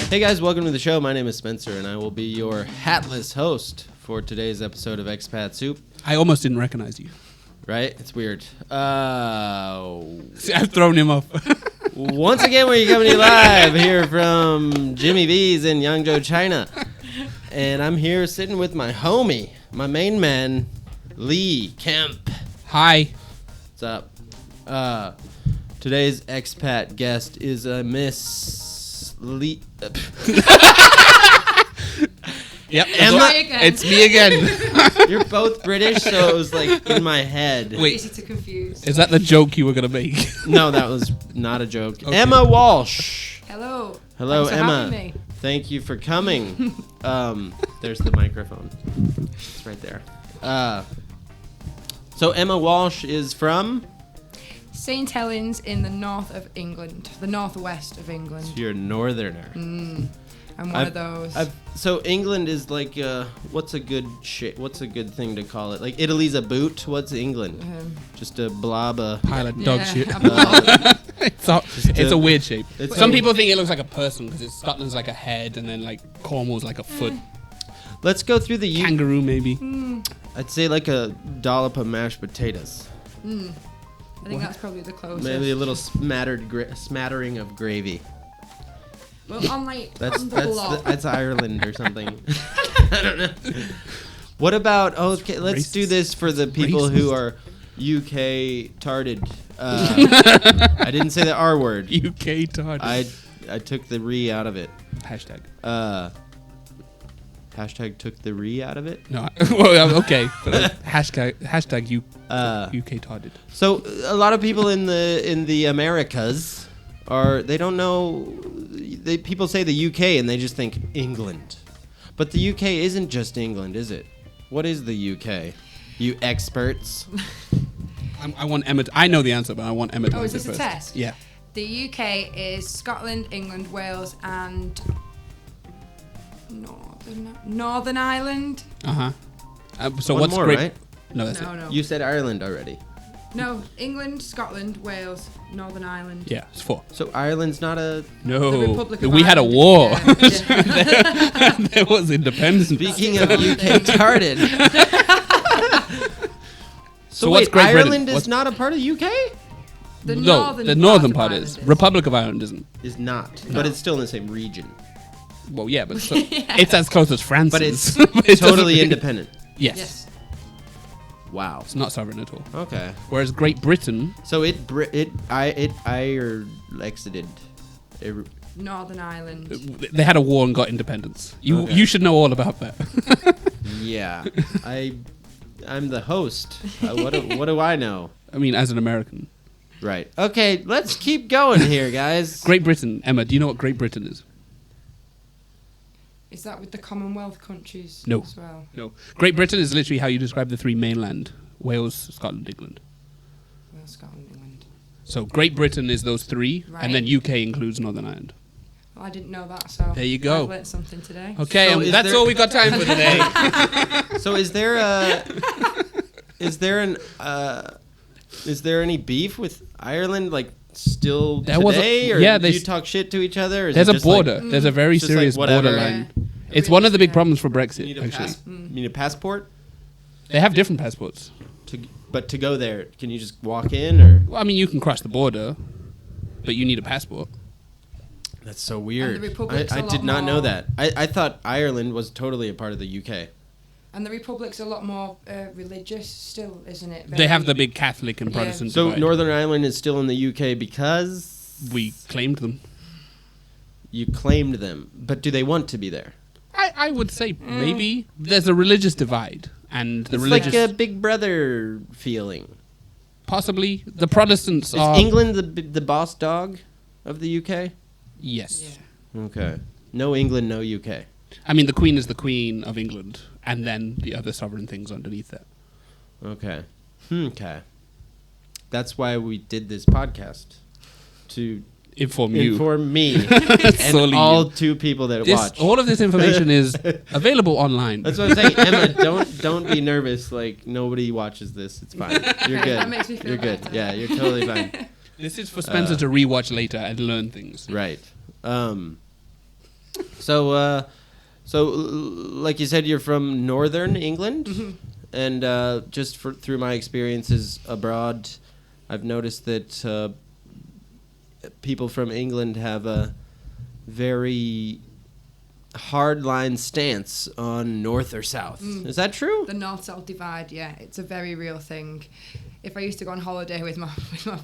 Hey guys, welcome to the show. My name is Spencer, and I will be your hatless host for today's episode of Expat Soup. I almost didn't recognize you. Right? It's weird. See, I've thrown him off. Once again, we're coming to you live here from Jimmy B's in Yangzhou, China. And I'm here sitting with my homie, my main man, Lee Kemp. Hi. What's up? Today's expat guest is Miss Lee. Yep. Emma. It's me again. You're both British, so it was like in my head. Wait. Easy to confuse. Is that the joke you were going to make? No, that was not a joke. Okay. Emma Walsh. Hello. Hello, Thanks for Emma. having me. Thank you for coming. There's the microphone. It's right there. So Emma Walsh is from? St. Helens in the north of England, the northwest of England. You're a northerner. I'm one of those. So England is like, what's a good thing to call it? Like Italy's a boot. What's England? Just a blob of Pile of dog shit. It's a weird shape. Some people think it looks like a person because Scotland's like a head and then like Cornwall's like a foot. Let's go through the Kangaroo maybe. I'd say like a dollop of mashed potatoes. I think that's probably the closest. Maybe a little smattering of gravy. Well, on the block. That's Ireland or something. I don't know. What about? Okay, let's Racist. do this for the people Racist. who are UK tarded. I didn't say the R word. UK tard. I took the re out of it. Hashtag. Hashtag took the re out of it. No. Well, okay. But hashtag you. UK tarded. So a lot of people in the Americas they don't know. People say the UK and they just think England, but the UK isn't just England, is it? What is the UK? You experts. I want Emma. I know the answer, but I want Emma to Oh, is answer this a first. test? Yeah. The UK is Scotland, England, Wales, and Northern Ireland. So One what's more, great? right? No, that's No, it. no. You said Ireland already. No, England, Scotland, Wales, Northern Ireland. Yeah, it's 4. So Ireland's not a. No, The Republic of we had a Ireland. war. Yeah. There was independence. Speaking of UK tarded. So what's wait, Great Britain? Ireland is not a part of UK? The The northern northern part of is. Ireland Republic of Ireland isn't. Is not, No. but it's still in the same region. Well, yeah, but it's as close as France But is. it's It doesn't totally really- independent. Yes. Yes. Wow. It's not sovereign at all. Okay. Whereas Great Britain, So it exited. Northern Ireland. they had a war and got independence. Okay. You should know all about that. Yeah. I'm the host. What do I know? I mean, as an American. Right. Okay, let's keep going here, guys. Great Britain. Emma, do you know what Great Britain is? Is that with the Commonwealth countries No. as well? No. Great Britain is literally how you describe the 3 mainland. Wales, Scotland, England. Wales, Scotland, England. So Great Britain is those 3, Right. and then UK includes Northern Ireland. Well, I didn't know that, so There you go. I've learnt something today. Okay, So and is that's there- all we got time for today. So is there any beef with Ireland like still There was a- today or yeah, do they you s- talk shit to each other? Or is There's it a just like, border. There's a very just like serious whatever. borderline. Yeah. It's one of the big Yeah. problems for you Brexit, need actually. you need a passport They have different passports. but to go there, can you just walk in or? Well, I mean, you can cross the border, but you need a passport. That's so weird. Republic's I a lot did not know more- that. I thought Ireland was totally a part of the UK. And the Republic's a lot more religious still, isn't it? They have the big Catholic and Yeah. Protestant So divide. Northern Ireland is still in the UK because We claimed them. you claimed them, but do they want to be there? I would say maybe. There's a religious divide, and the It's religious... like a Big Brother feeling. Possibly. The Protestants Is are... England the boss dog of the UK? Yes. Yeah. Okay. No England, no UK. I mean, the Queen is the Queen of England, and then the other sovereign things underneath that. Okay. Okay. That's why we did this podcast. To Inform you. inform me and Solely all you. 2 people that This, watch. all of this information is available online. That's what I'm saying. Emma, don't be nervous. Like, nobody watches this. It's fine. You're good. That makes me feel You're good. better. Yeah, you're totally fine. This is for Spencer to rewatch later and learn things. Right. Like you said, you're from northern England, and just through my experiences abroad, I've noticed that people from England have a very hardline stance on north or south. Is that true? The north-south divide, yeah, it's a very real thing. If I used to go on holiday with my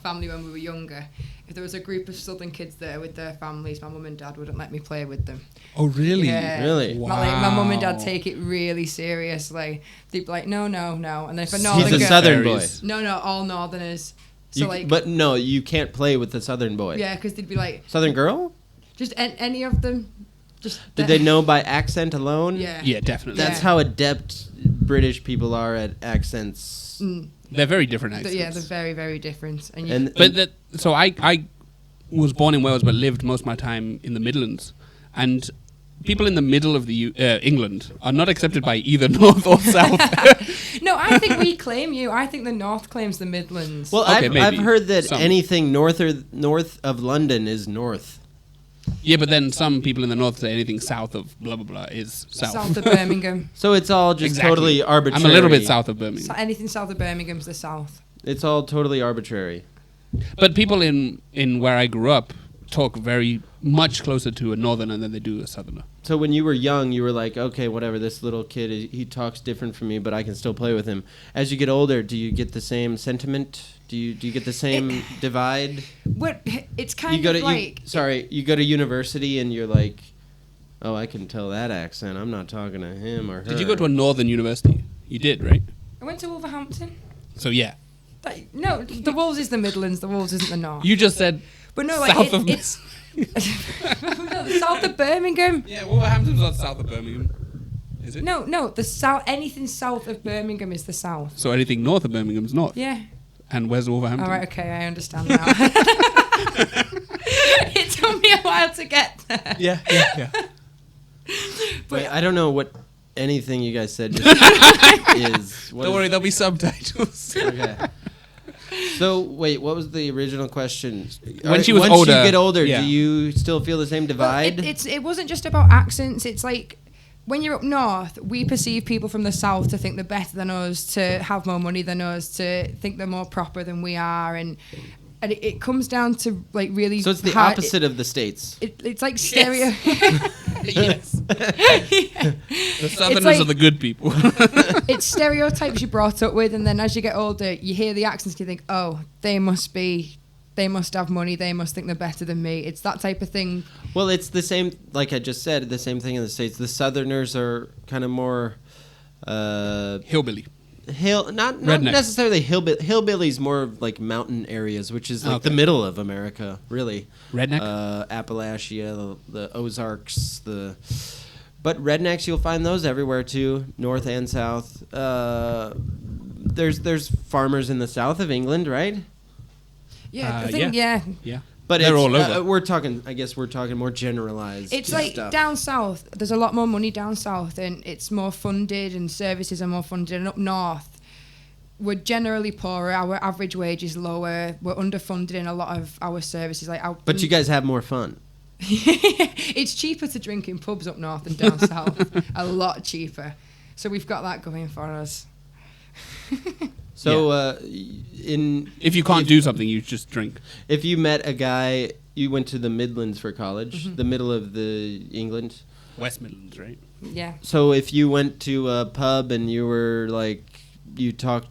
family when we were younger, if there was a group of southern kids there with their families, my mum and dad wouldn't let me play with them. Oh, really? Yeah. Really? My mum and dad take it really seriously. They'd be like, no. And then if a northern He's a girl, southern boy. No, all northerners. So But no, you can't play with the southern boy. yeah, because they'd be like, Southern girl? just any of them. Just Did they know by accent alone? Yeah. Yeah, definitely. That's Yeah. how adept British people are at accents. They're very different accents. Yeah, they're very, very different. So I was born in Wales but lived most of my time in the Midlands, and people in the middle of the England are not accepted by either north or south. No, I think we claim you. I think the north claims the Midlands. Well, Okay, I've maybe. heard that Some. anything north of London is north. Yeah, but then some people in the north say anything south of blah blah blah is south. south of Birmingham. So it's all just Exactly. totally arbitrary. I'm a little bit south of Birmingham. So anything south of Birmingham's the south. It's all totally arbitrary. But people in where I grew up talk very much closer to a northerner than they do a southerner. So when you were young, you were like, okay, whatever, this little kid, he talks different from me, but I can still play with him. As you get older, do you get the same sentiment? Do you get the same divide? What it's kind You go of to like you go to university and you're like, oh, I can tell that accent. I'm not talking to him or her. Did you go to a northern university? You did, right? I went to Wolverhampton. So yeah. No, the Wolves is the Midlands. The Wolves isn't the north. You just said But no, like south of it's no, the south of Birmingham. Yeah, Wolverhampton's not south of Birmingham. Is it? No, the south. Anything south of Birmingham is the south. So anything north of Birmingham's north. Yeah. And where's Wolverhampton? All right. Okay, I understand now. It took me a while to get there. Yeah. Wait, I don't know what anything you guys said is. Don't worry, there'll be subtitles. Okay. So wait, what was the original question? When she was Once older, you get older, yeah. do you still feel the same Well, divide? it wasn't just about accents. It's like when you're up north, we perceive people from the south to think they're better than us, to have more money than us, to think they're more proper than we are, and it comes down to like really. So it's the hard- opposite of the states. It's like stereo. Yes. The southerners like- are the good people. It's stereotypes you're brought up with, and then as you get older, you hear the accents, you think, oh, they must have money, they must think they're better than me. It's that type of thing. Well, it's the same. Like I just said, the same thing in the states. The Southerners are kind of more Hillbilly. not Redneck. necessarily hillbillies, more like mountain areas, which is like the middle of America, really. Redneck? Appalachia, the Ozarks, but rednecks, you'll find those everywhere too, north and south. There's farmers in the south of England, right? Yeah, I think, yeah. Yeah. But They're it's, all over. we're talking more generalized. It's like stuff. down south, there's a lot more money down south, and it's more funded, and services are more funded. And up north, we're generally poorer. Our average wage is lower. We're underfunded in a lot of our services. But you guys have more fun. It's cheaper to drink in pubs up north than down south. A lot cheaper. So we've got that going for us. So, if you can't do something, you just drink. if you met a guy, you went to the Midlands for college, the middle of the England. West Midlands, right? Yeah. So if you went to a pub and you were like,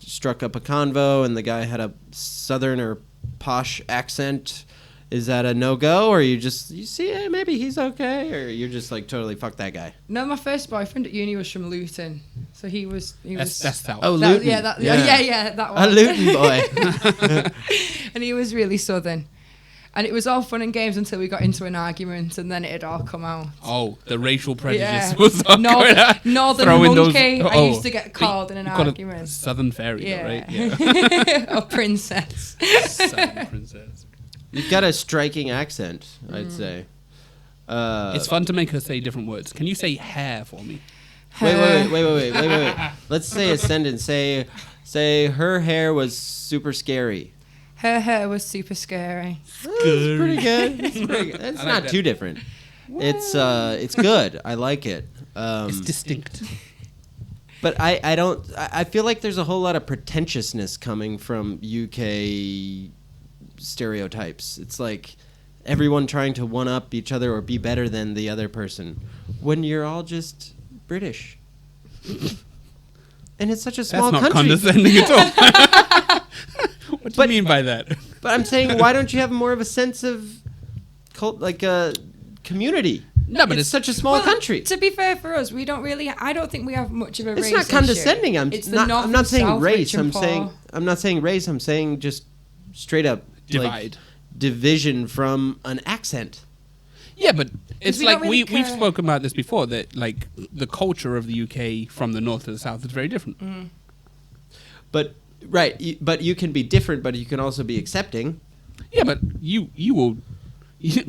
struck up a convo, and the guy had a southern or posh accent, is that a no-go, or you see, maybe he's okay, or you're just like totally fuck that guy? No, my first boyfriend at uni was from Luton, so he was. That's south. Oh, that, Luton. yeah, that one. A Luton boy. And he was really southern, and it was all fun and games until we got into an argument, and then it had all come out. Oh, the racial prejudice Yeah. was all going on. Northern Throwing monkey. those- I used to get called in an You call it argument. Southern fairy, Yeah. right? Yeah. Or princess. Southern princess. You've got a striking accent, I'd say. It's fun to make her say different words. Can you say hair for me? Wait. Let's say a sentence. Say her hair was super scary. Her hair was super scary. That's pretty good. That's I like not that. too different. It's good. I like it. It's distinct. But I feel like there's a whole lot of pretentiousness coming from UK stereotypes. It's like everyone trying to one up each other or be better than the other person when you're all just British. And it's such a small That's not country. condescending at all. What do you mean by that? But I'm saying, why don't you have more of a sense of community? No, but it's such a small country. To be fair for us, we don't really. I don't think we have much of a race. It's not condescending. Issue. I'm not saying South, race. rich and poor. I'm not saying race. I'm saying just straight up Divide. Division from an accent. Yeah, but it's we like don't really we've care. spoken about this before, that like the culture of the UK from the north to the south is very different. But but you can be different, but you can also be accepting. Yeah, but you will.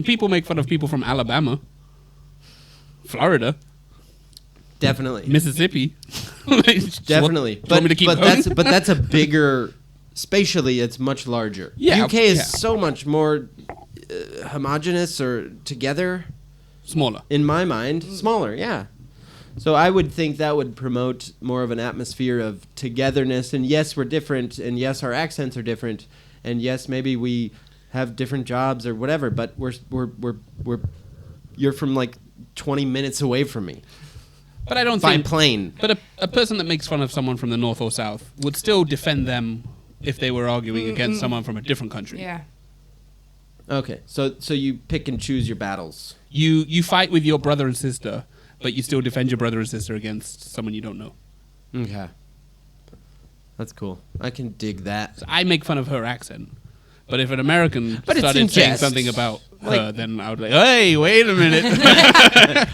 People make fun of people from Alabama, Florida, Definitely. Mississippi. Definitely. Do you want me to keep going? that's a bigger. Spatially, it's much larger. Yeah, UK is yeah. so much more homogenous or together. Smaller. In my mind, smaller. Yeah. So I would think that would promote more of an atmosphere of togetherness. And yes, we're different. And yes, our accents are different. And yes, maybe we have different jobs or whatever. But you're from like 20 minutes away from me. But I don't By think. plane. But a person that makes fun of someone from the north or south would still defend them if they were arguing against someone from a different country. Yeah. Okay. So you pick and choose your battles. You fight with your brother and sister, but you still defend your brother and sister against someone you don't know. Okay. That's cool. I can dig that. So I make fun of her accent. But if an American But it's started in saying jest. something about her, Like- then I would be like, hey, wait a minute.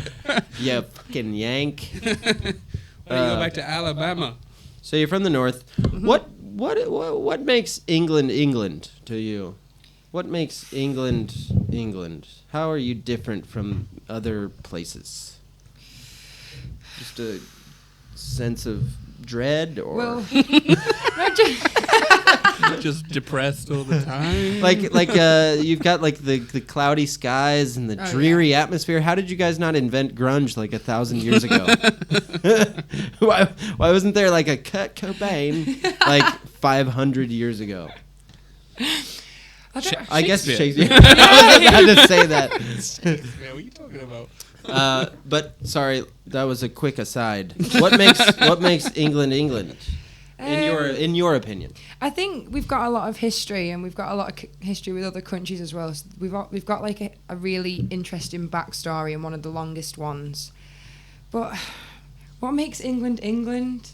You fucking yank. Go back to Alabama. So you're from the north. What makes England England to you? What makes England England? How are you different from other places? Just a sense of dread, or Well, Just depressed all the time. like you've got like the cloudy skies and the Oh, dreary atmosphere. How did you guys not invent grunge like 1,000 years ago? why wasn't there like a Kurt Cobain like 500 years ago? I guess Shakespeare. I was about to say that. what are you talking about? But sorry, that was a quick aside. What makes England England? In your opinion? I think we've got a lot of history, and we've got a lot of history with other countries as well. So we've got like a really interesting backstory and one of the longest ones. But what makes England England?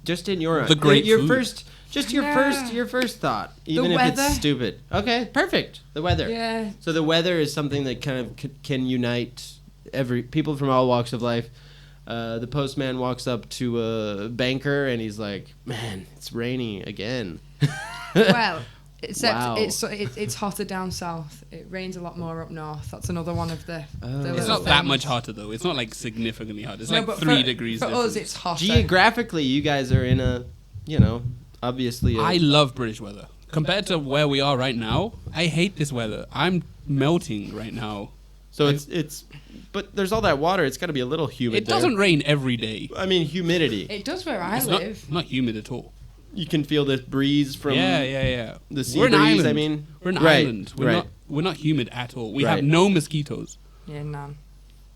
Just in your The great your food. first just your first thought, even if weather. it's stupid. Okay, perfect. The weather. Yeah. So the weather is something that kind of can unite people from all walks of life. The postman walks up to a banker and he's like, "Man, it's raining again." Well, except Wow. it's hotter down south. It rains a lot more up north. That's another one of the. the It's little not that things. much hotter, though. It's not, like, significantly hotter. It's No, like but 3 for- degrees For difference. us, it's hotter. Geographically, you guys are in a, obviously. I love British weather. Compared to where we are right now, I hate this weather. I'm melting right now. So it's, but there's all that water. It's got to be a little humid. It doesn't rain every day. I mean, humidity. It does where I It's live. not humid at all. You can feel the breeze from. Yeah. The sea We're an breeze, island. I mean. We're an Right, island. right. We're not humid at all. We Right. have no mosquitoes. Yeah, none.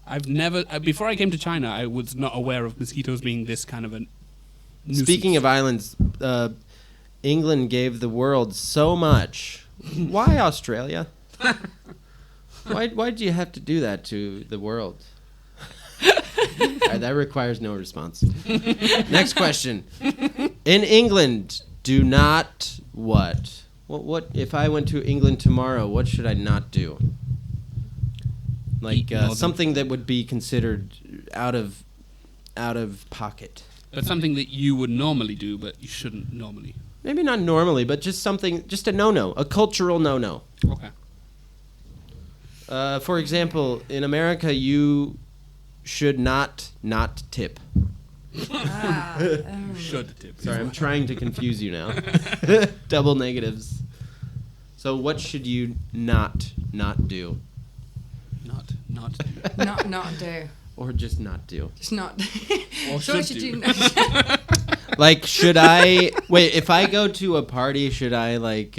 I've never before I came to China, I was not aware of mosquitoes being this kind of a nuisance. Speaking of islands, England gave the world so much. Why Australia? Why do you have to do that to the world? That requires no response. Next question. In England, do not what? What if I went to England tomorrow, what should I not do? Like Eat northern. something that would be considered out of pocket. but something that you would normally do, but you shouldn't normally. Maybe not normally, but just a no-no, a cultural no-no. Okay. For example, in America, you should not tip. Should tip. Sorry, I'm trying to confuse you now. Double negatives. So what should you not do? Not. Not do. Or just not do. Just not. Or So should do. Like, should I... Wait, if I go to a party, should I, like,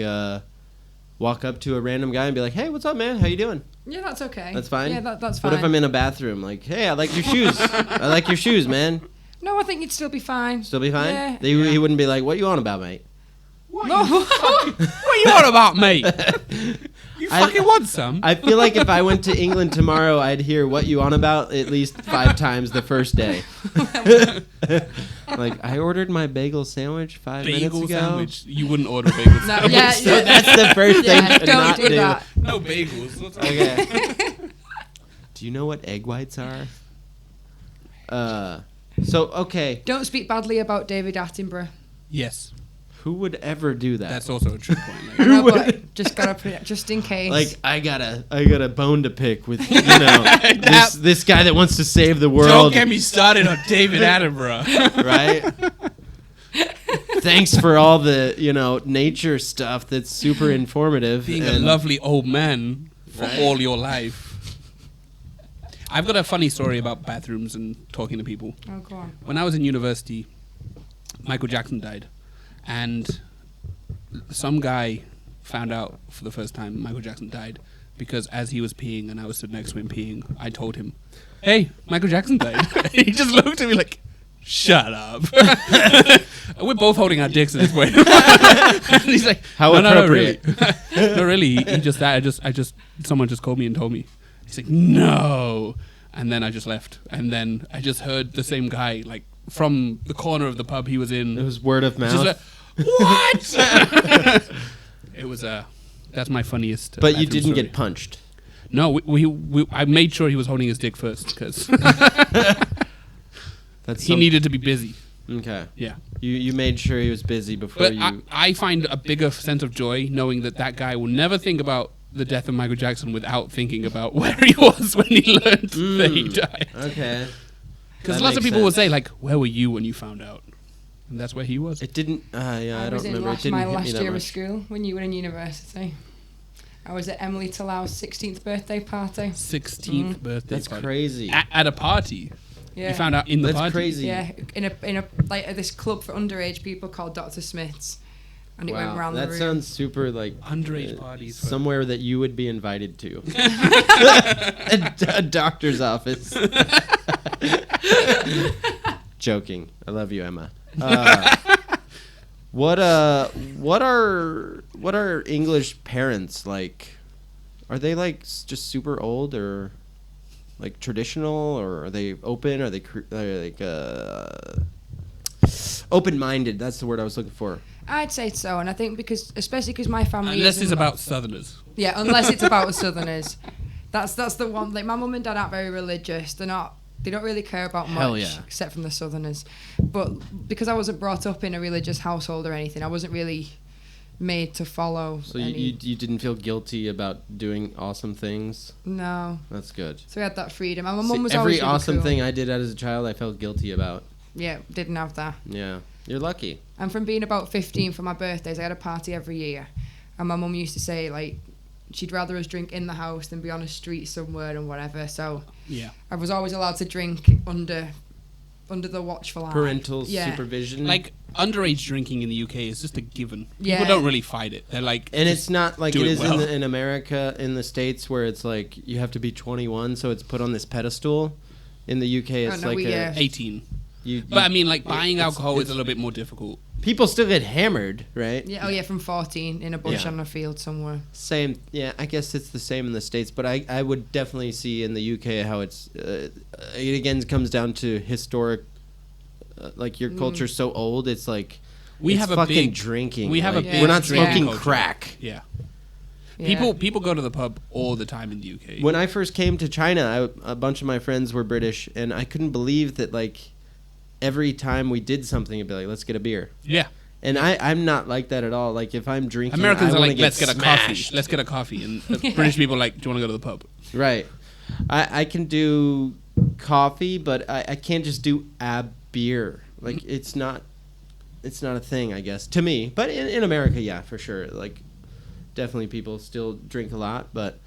walk up to a random guy and be like, hey, what's up, man? How you doing? Yeah, that's okay. That's fine? Yeah, that's fine. What if I'm in a bathroom? Like, hey, I like your shoes. I like your shoes, man. No, I think you'd still be fine. Still be fine? Yeah. He wouldn't be like, what you on about, mate? No. What are you on about, mate? You fucking want some? I feel like if I went to England tomorrow, I'd hear what you on about at least 5 times the first day. Like, I ordered my bagel sandwich 5 minutes Bagel ago. sandwich. You wouldn't order a bagel No, sandwich. yeah, So that's the first thing Yeah, to don't not do do. that. No bagels. What's wrong? Okay. Do you know what egg whites are? So, okay. Don't speak badly about David Attenborough. Yes. Who would ever do that? That's also a true point. Like, I know, but just gotta put it, just in case. Like, I got a bone to pick with, this guy that wants to save the world. don't get me started on David Attenborough. Right? Thanks for all the, nature stuff that's super informative. Being a lovely old man for all your life. I've got a funny story about bathrooms and talking to people. Oh, go on. When I was in university, Michael Jackson died. And some guy found out for the first time Michael Jackson died because as he was peeing and I was stood next to him peeing, I told him, hey, Michael Jackson died. He just looked at me like, shut up. We're both holding our dicks at this point. And he's like, how appropriate. No, really. No, really. He just died. Someone just called me and told me. He's like, no. And then I just left. And then I just heard the same guy, like, from the corner of the pub he was in. It was word of mouth. Just like, what? It was that's my funniest. But you bathroom didn't story. get punched. No, I made sure he was holding his dick first because he needed to be busy. Okay. Yeah. You made sure he was busy before But you. I find a bigger sense of joy knowing that guy will never think about the death of Michael Jackson without thinking about where he was when he learned that he died. Okay. Because That lots of makes people will sense. say like, "Where were you when you found out?" And that's where he was. It didn't. I don't was in remember. It didn't my hit me last that year of much. school when you were in university. I was at Emily Talau's 16th birthday party. 16th birthday. That's party. crazy. At a party. Yeah. You found out in the That's party. crazy. Yeah, in a like at this club for underage people called Dr. Smith's, and it went Wow, around the that room. sounds super like Underage parties. for- somewhere that you would be invited to. a doctor's office. Joking. I love you, Emma. What are English parents like? Are they like just super old or like traditional, or are they open? Are they open-minded? That's the word I was looking for. I'd say so, and I think especially because my family. Unless isn't it's like- about Southerners. Yeah, unless it's about Southerners. That's the one. Like my mum and dad aren't very religious. They don't really care about much, Hell yeah. except from the Southerners. But because I wasn't brought up in a religious household or anything, I wasn't really made to follow. So any. you didn't feel guilty about doing awesome things? No. That's good. So we had that freedom. And my See, mum was every always really awesome cool. thing I did as a child, I felt guilty about. Yeah, didn't have that. Yeah, you're lucky. And from being about 15 for my birthdays, I had a party every year. And my mum used to say, like, she'd rather us drink in the house than be on a street somewhere and whatever. So Yeah. I was always allowed to drink under the watchful eye. Parental Yeah. supervision. Like underage drinking in the UK is just a given. Yeah. People don't really fight it. They're like, and just it's not like do it it is well. in America, in the States, where it's like you have to be 21, so it's put on this pedestal. In the UK, it's no, like we, 18. you, But I mean, like buying it's- alcohol is it's- a little bit more difficult. people still get hammered, right? Yeah, oh yeah, from 14 in a bush Yeah. on a field somewhere. Same, yeah. I guess it's the same in the States, but I would definitely see in the UK how it's it again comes down to historic. Like your culture's so old, it's like We it's have a fucking big drinking. We have like, a big we're not drinking smoking culture. crack. Yeah. Yeah. People go to the pub all the time in the UK. When I first came to China, a bunch of my friends were British, and I couldn't believe that like every time we did something, it'd be like, "Let's get a beer." yeah. And I'm not like that at all. Like if I'm drinking, Americans I are wanna like, let's get a smashed. coffee. Let's get a coffee. And British people are like, do you want to go to the pub? Right. I can do coffee, but I can't just do a beer. Like it's not a thing, I guess, to me. But in America, yeah, for sure. Like definitely people still drink a lot, but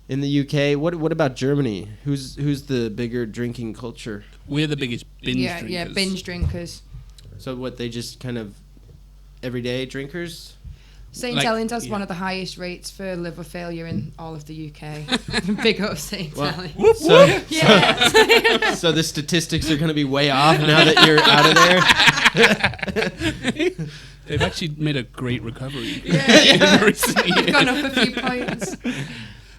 In the UK, what about Germany? Who's the bigger drinking culture? We're the biggest binge drinkers. Yeah, binge drinkers. So what, they just kind of everyday drinkers? St. Like, Helens has yeah. one of the highest rates for liver failure in all of the UK. Big up St. Helens. So, Yeah. so the statistics are going to be way off now that you're out of there. They've actually made a great recovery. Yeah. in recent years. Gone up a few points. That's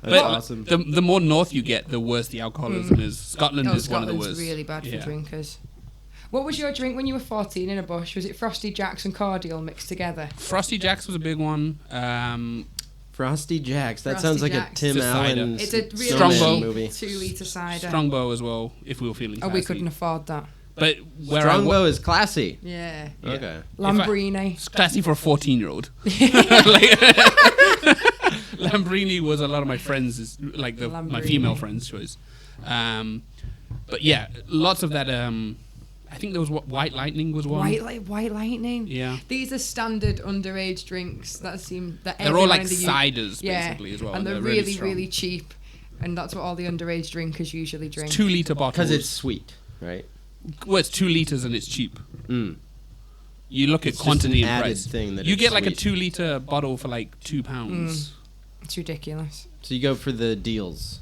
But awesome. the more north you get, the worse the alcoholism is. Scotland is one of the Scotland's worst. really bad Yeah. for drinkers. What was your drink when you were 14 in a bush? Was it Frosty Jacks and cordial mixed together? Frosty Jacks was a big one. Frosty Jacks. That Frosty sounds like Jacks. a Tim It's a cider. Allen It's a really Strongbow. cheap movie. 2-litre cider. Strongbow as well, if we were feeling Oh, classy. we couldn't afford that. But where Strongbow is classy. Yeah. Yeah. Okay. Lambrini. It's classy for a 14-year-old. Lambrini was a lot of my friends, my Lambrini. female friends' choice. But yeah, lots of that. I think there was White Lightning was one. White Lightning. Yeah. These are standard underage drinks that They're all everyone like in the ciders, basically, as well. And they're really really, strong. really cheap. And that's what all the underage drinkers usually drink. 2-litre bottles. Because it's sweet, right? Well, it's 2 litres and it's cheap. Mm. You look at It's just quantity an and added price. thing that You it's get like a sweet. 2-litre bottle for like £2. It's ridiculous. So you go for the deals.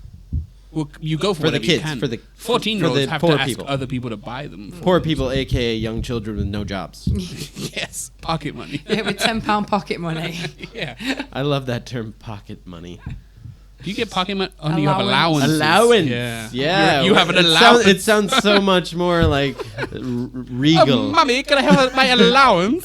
Well, you go for, For the whatever you kids, can. for the 14-year-olds the have poor to ask people. other people to buy them. Poor people, a.k.a. young children with no jobs. Yes, pocket money. Yeah, with £10 pocket money. Yeah. I love that term, pocket money. Do you get pocket money? Oh, you have Allowance. allowances. Allowance. Yeah. Yeah. You have an It allowance. It sounds so much more like regal. Mummy, can I have my allowance?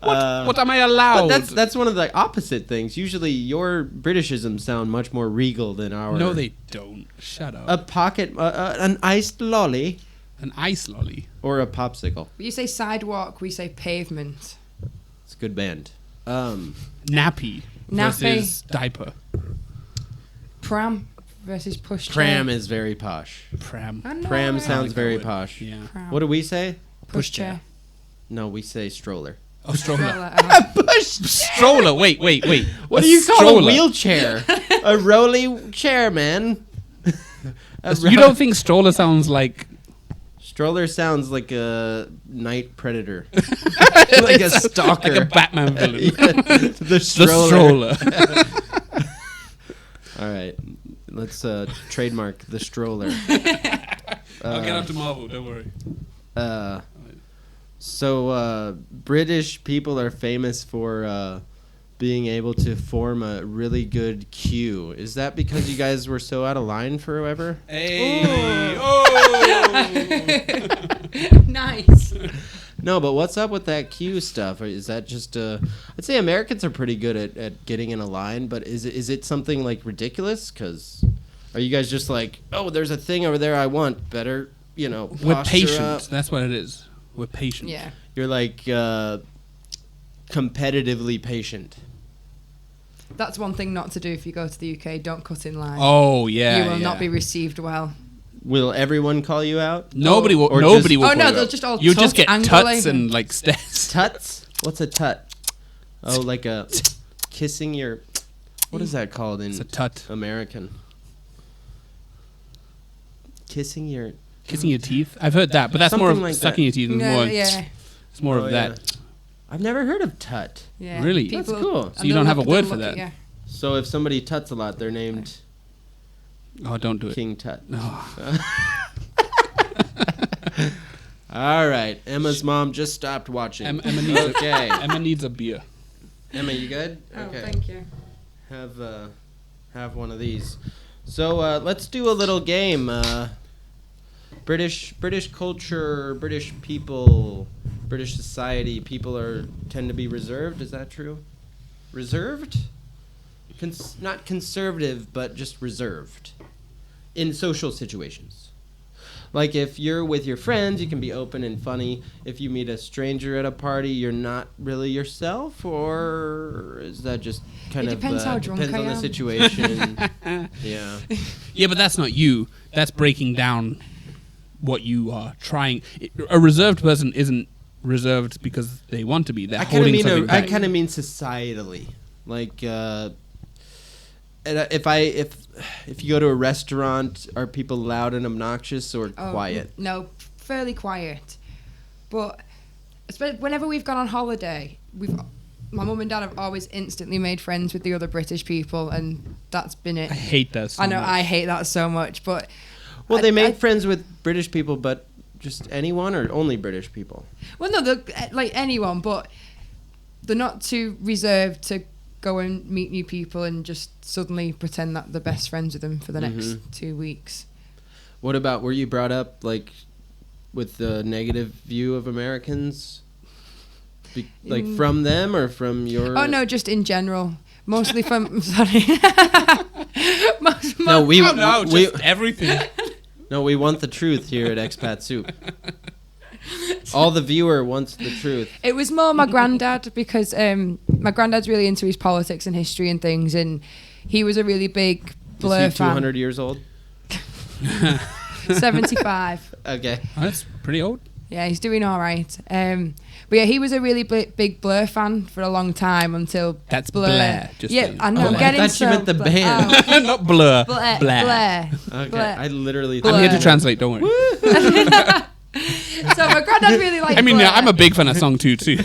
What am I allowed? But that's one of the opposite things. Usually your Britishisms sound much more regal than our... No, they don't. Shut up. A pocket... an iced lolly An ice lolly. or a popsicle. You say sidewalk, we say pavement. It's a good band. Nappy versus diaper. Pram versus push Pram chair. is very posh. Pram. I know Pram it. sounds like that very word. posh. Yeah. Pram. What do we say? Push chair. No, we say stroller. Oh, stroller. Stroller. Stroller. Wait. What do you call a wheelchair? A rolly chair, man. You don't think stroller sounds like... Stroller sounds like a night predator. Like a stalker. Like a Batman villain. The The stroller. stroller. All right. Let's trademark the stroller. I'll get on to Marvel, don't worry. So British people are famous for being able to form a really good queue. Is that because you guys were so out of line forever? Hey. Nice. No, but what's up with that queue stuff? Is that just I'd say Americans are pretty good at getting in a line, but is it something like ridiculous? Because are you guys just like, oh, there's a thing over there I want, better, We're posture patient. up? That's what it is. We're patient. Yeah. You're like competitively patient. That's one thing not to do if you go to the UK. Don't cut in line. Oh, yeah. You will not yeah. be received well. Will everyone call you out? Nobody will. Or Nobody just- will. Oh, call no, you they'll out. just all You just tut get angrily. tuts and like stares. Tuts? What's a tut? Oh, like a kissing your... What is that called in It's a tut. American? Kissing your... Kissing your teeth. I've heard that, but that's more of Something like sucking that. your teeth. And No, more. yeah. It's more Oh, of yeah. that. I've never heard of tut. Yeah. Really? That's cool. So you don't have a word for that? Yeah. So if somebody tuts a lot, they're named Oh, don't do it. King Tut. Oh. All right. Emma's mom just stopped watching. Emma needs Okay. Emma needs a beer. Emma, you good? Oh, thank you. Have one of these. So let's do a little game. British culture, British people, British society. People tend to be reserved. Is that true? Reserved? Not conservative, but just reserved in social situations. Like if you're with your friends, you can be open and funny. If you meet a stranger at a party, you're not really yourself, or is that just kind It of depends how drunk depends I on the am. situation? Yeah. Yeah, but that's not you. That's breaking down what you are trying. A reserved person isn't reserved because they want to be. They're I kind holding something of back. mean societally, like if you go to a restaurant, are people loud and obnoxious or quiet? No, fairly quiet. But whenever we've gone on holiday, my mum and dad have always instantly made friends with the other British people, and that's been it. I hate that so I know, much. I hate that so much, but... Well, they made friends with British people, but just anyone or only British people? Well, no, they're like anyone, but they're not too reserved to go and meet new people and just suddenly pretend that they're best friends with them for the next 2 weeks. What about, were you brought up, like, with the negative view of Americans? Like, from them or from your... Oh, no, just in general. Mostly from... Sorry. No, just everything. No, we want the truth here at Expat Soup. All the viewer wants the truth. It was more my granddad, because my granddad's really into his politics and history and things, and he was a really big Blur Is he fan. 200 years old? 75. Okay. Oh, that's pretty old. Yeah, he's doing all right. But yeah, he was a really big Blur fan for a long time until That's Blur. Blair. Just Yeah, so you I know. know. I'm I getting thought you meant the Blur- band. Oh, Not Blur. Blair. Blair. Okay, Blair. I literally... Blur. I'm here to translate. Don't worry. So my granddad really liked I mean, Blur. I'm a big fan of song 2 too.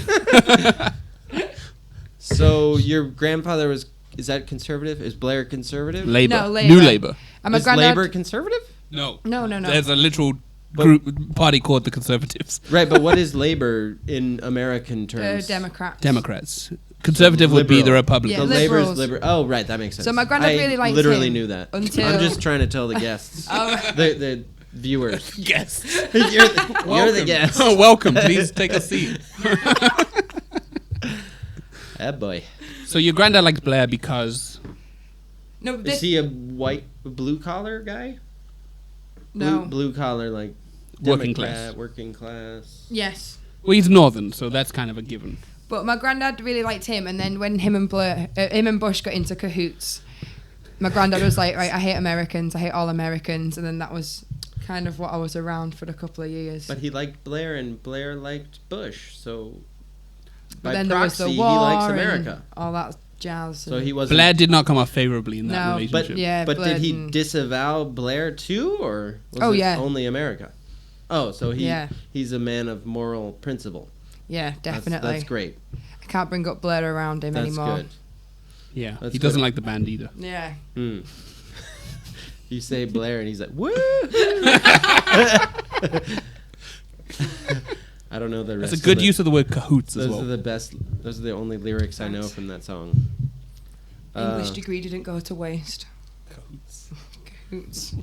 So your grandfather was... Is that conservative? Is Blair conservative? Labour. No, Labour. New Labour. And my Is granddad. Labour conservative? No. No. There's a literal group party called the Conservatives. Right, but what is Labour in American terms? Democrat. Democrats. Conservative would be the Liberal. Republican. Yeah, So Labour's liberals. liberal. Oh, right, that makes sense. So my granddad I really liked literally him knew that. until- I'm just trying to tell the guests, Oh. the viewers. Yes. you're the guest. Oh, welcome. Please take a seat. Ah, boy. So your granddad likes Blair because No, Is this, he a blue collar guy? no. Blue collar, like Working Democrat, class. Working class. Yes. well, he's northern, so that's kind of a given. But my granddad really liked him, and then when him and Bush got into cahoots, my granddad was like, right, I hate Americans, I hate all Americans, and then that was kind of what I was around for a couple of years. But he liked Blair, and Blair liked Bush, so But by then proxy, there was he the war likes and America. all that jazz. So and- he wasn't. Blair did not come off favorably in that No, relationship. But Yeah, but Blair did he didn't. disavow Blair too, or was Oh, it yeah. only America? Oh, so Yeah. he's a man of moral principle. yeah, That's- definitely. That's great. I can't bring up Blair around him That's anymore. good. yeah, That's he doesn't good. like the band either. Yeah. Mm. You say Blair, and he's like, "Woo!" I don't know the rest. That's a good of it. use of the word cahoots as Those well. are the best. Those are the only lyrics I know from that song. English degree didn't go to waste. Cahoots. Cahoots.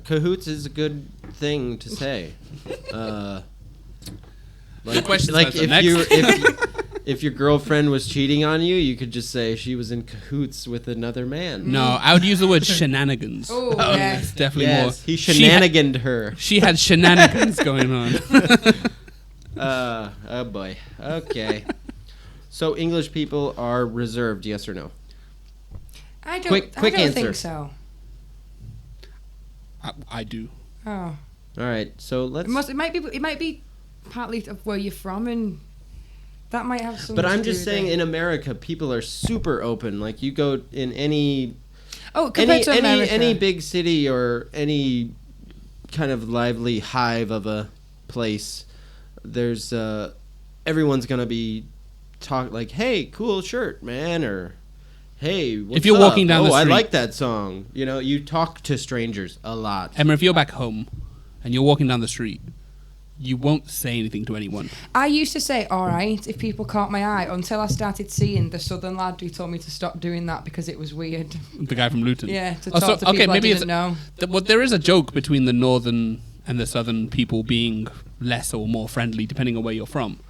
Cahoots is a good thing to say. Like, question like starts if next. you if your girlfriend was cheating on you, you could just say she was in cahoots with another man. No, I would use the word shenanigans. Oh, It's yes. definitely Yes, more. he She had- shenaniganed her. She had shenanigans going on. Oh boy. Okay. So English people are reserved, yes or no? I don't, Quick I don't answer. think so. I do. Oh. All right. So let's. It might be partly of where you're from, and that might have something But to I'm do just with saying, it. in America, people are super open. Like you go in any compared to America. any big city or any kind of lively hive of a place, there's everyone's gonna be like, "Hey, cool shirt, man," or "Hey, what's If you're up? walking down oh, the I street- like that song." You know, you talk to strangers a lot. Emma, if you're back home and you're walking down the street, you won't say anything to anyone. I used to say all right if people caught my eye until I started seeing the southern lad who told me to stop doing that because it was weird. The guy from Luton. Yeah, to Oh, talk so- to people I maybe didn't know. Well, there is a joke between the northern and the southern people being less or more friendly depending on where you're from.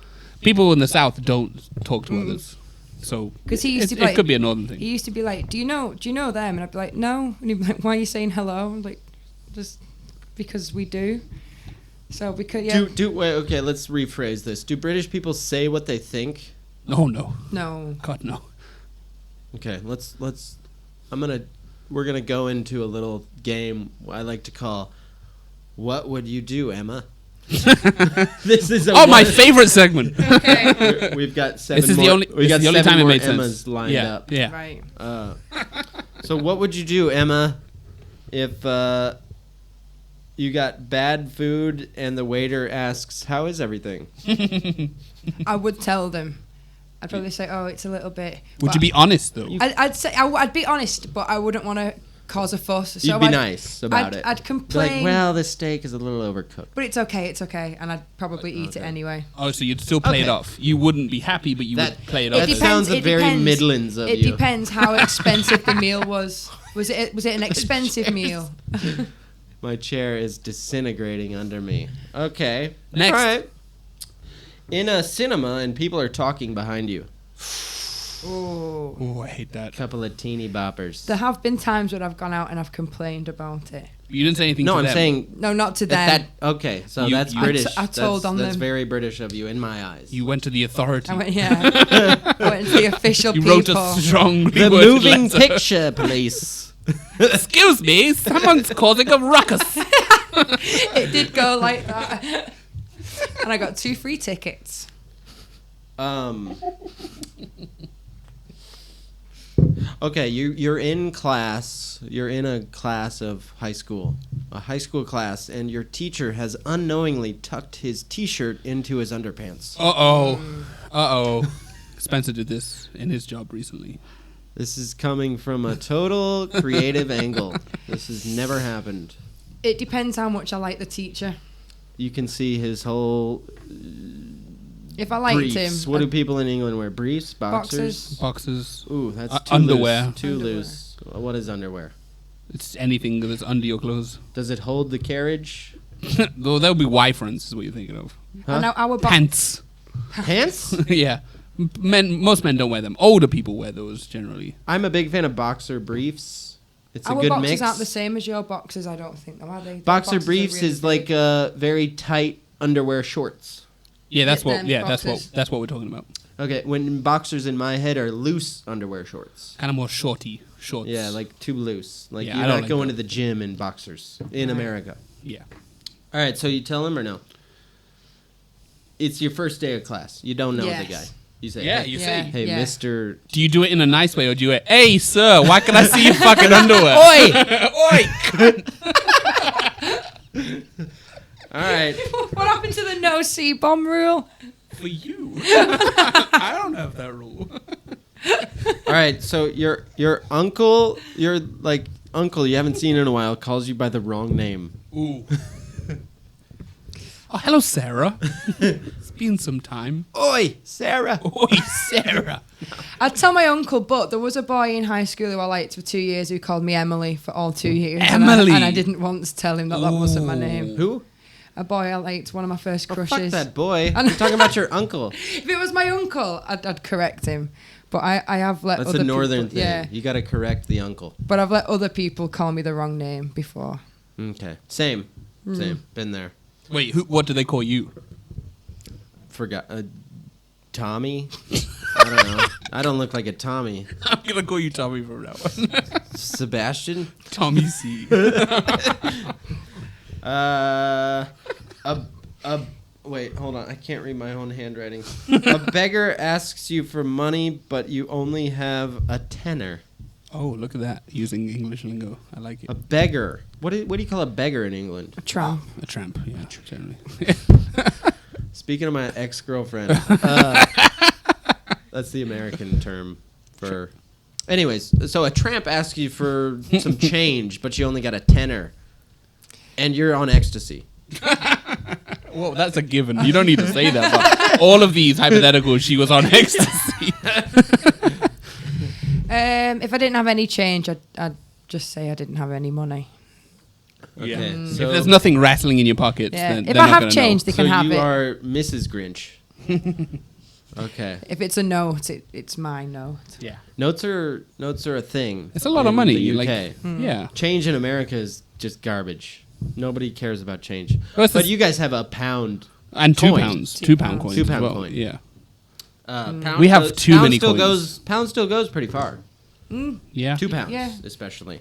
People in the south don't talk to others. So 'Cause he used to be it like- could be a northern thing. He used to be like, do you know them? And I'd be like, no. And he'd be like, why are you saying hello? I'm like, just because we do. So because Wait, okay, let's rephrase this. Do British people say what they think? Oh no. no. God no. Okay, let's we're gonna go into a little game I like to call "What would you do, Emma?" This is my favorite segment. Okay. We've got seven. This is more, the only. we This got is the only seven time it more made Emmas sense. lined Yeah. up. Yeah. Right. So what would you do, Emma, if you got bad food and the waiter asks, "How is everything?" I would tell them. I'd probably say, "Oh, it's a little bit." Would but you be honest though? I'd say I'd be honest, but I wouldn't want to cause a fuss. So You'd be I'd, nice about it. I'd Be complain. like, well, this steak is a little overcooked. But it's okay, and I'd probably eat it anyway. Oh, so you'd still play it Okay. off. You wouldn't be happy, but you would play it It off. That sounds depends- very depends. Midlands of It you. depends how expensive the meal was. Was it an expensive meal? My chair is disintegrating under me. Okay. Next. All right. In a cinema and people are talking behind you. Oh. Oh, I hate that. Couple of teeny boppers. There have been times when I've gone out and I've complained about it. You didn't say anything No, to I'm them. saying No, not to them. that. Okay, so You- that's you- British. I told that's, on that's them. very British of you in my eyes. You went to the authority. I went, I went to the official You people. wrote a strongly the worded moving letter. picture police. Excuse me, someone's causing a ruckus. It did go like that. And I got 2 free tickets. Okay, you're in class. You're in a class of high school, a high school class, and your teacher has unknowingly tucked his T-shirt into his underpants. Uh-oh. Spencer did this in his job recently. This is coming from a total creative angle. This has never happened. It depends how much I like the teacher. You can see his whole If I liked briefs. him, What do people in England wear? Briefs, Boxers. Boxes. Ooh, that's too underwear. Loose. Too Underwear. loose. What is underwear? It's anything that's under your clothes. Does it hold the carriage? Though that would be Y-fronts is what you're thinking of. and our Pants. Pants? Yeah. Most men don't wear them. Older people wear those generally. I'm a big fan of boxer briefs. It's a our good boxers mix. aren't the same as your boxers, I don't think, though, are they? Their Boxer boxers are briefs really is big. like very tight underwear shorts. Yeah, that's what. them Yeah, boxers. that's what we're talking about. Okay, when boxers in my head are loose underwear shorts. Kind of more shorty shorts. Yeah, like too loose. Like Yeah, you're I don't not like going that. to the gym in boxers in Right. America. Yeah. All right, so you tell him or no? It's your first day of class. You don't know Yes. the guy. You say, Yeah, hey, you Yeah. say. hey, Yeah. Mr. Do you do it in a nice way or do you go, hey, sir, why can I see your fucking underwear? Oi! All right. What happened to the no C-bomb rule? For you. I don't have that rule. All right, so your uncle, your like uncle you haven't seen in a while calls you by the wrong name. Ooh. Oh, hello, Sarah. It's been some time. Oi, Sarah. Oi, Sarah. I'd tell my uncle, but there was a boy in high school who I liked for 2 years who called me Emily for all 2 years. Emily? And I didn't once tell him that wasn't my name. Who? A boy I liked, one of my first crushes. Fuck that boy. I'm talking about your uncle. If it was my uncle, I'd correct him. But I have let That's other a northern people, thing. Yeah, You got to correct the uncle. but I've let other people call me the wrong name before. Okay. Same. Hmm. Same. Been there. Wait, what do they call you? Forgot. Tommy? I don't know. I don't look like a Tommy. I'm going to call you Tommy from now on. Sebastian? Tommy C. Wait, hold on. I can't read my own handwriting. A beggar asks you for money, but you only have a tenner. Oh, look at that. Using English lingo. I like it. A beggar. What do you call a beggar in England? A tramp. A tramp, yeah, generally. Speaking of my ex-girlfriend, that's the American term for... Anyways, so a tramp asks you for some change, but you only got a tenner. And you're on ecstasy. Well, that's a given. You don't need to say that. But all of these hypotheticals, she was on ecstasy. If I didn't have any change, I'd just say I didn't have any money. Okay, Yeah. so, If there's nothing rattling in your pockets, Yeah. then If they're I not have gonna change, know. they so can have you it. are Mrs. Grinch. Okay. If it's a note, it's my note. Yeah. Notes are a thing. It's a lot of in money. the Like, UK. yeah. Change in America is just garbage. Nobody cares about change. Well, it's But the- you guys have a pound. And £2. Coin. £2 coins. £2 as well. coin. Yeah. Pound We have goes- too pound many still coins. Pound still goes pretty far. Yeah. £2, Yeah. especially.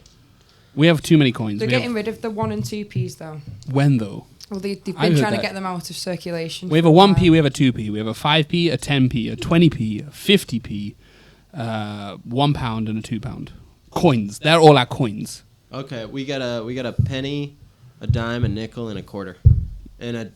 We have too many coins. They're We have- getting rid of the 1 and 2 p's though. when, though? Well, they've I've been heard trying to that. get them out of circulation. We have for a 1p, while. we have a 2p, we have a 5p, a 10p, a 20p, a 50p, £1 and a £2. Coins. They're all our coins. Okay, we got a penny, a dime, a nickel, and a quarter, and a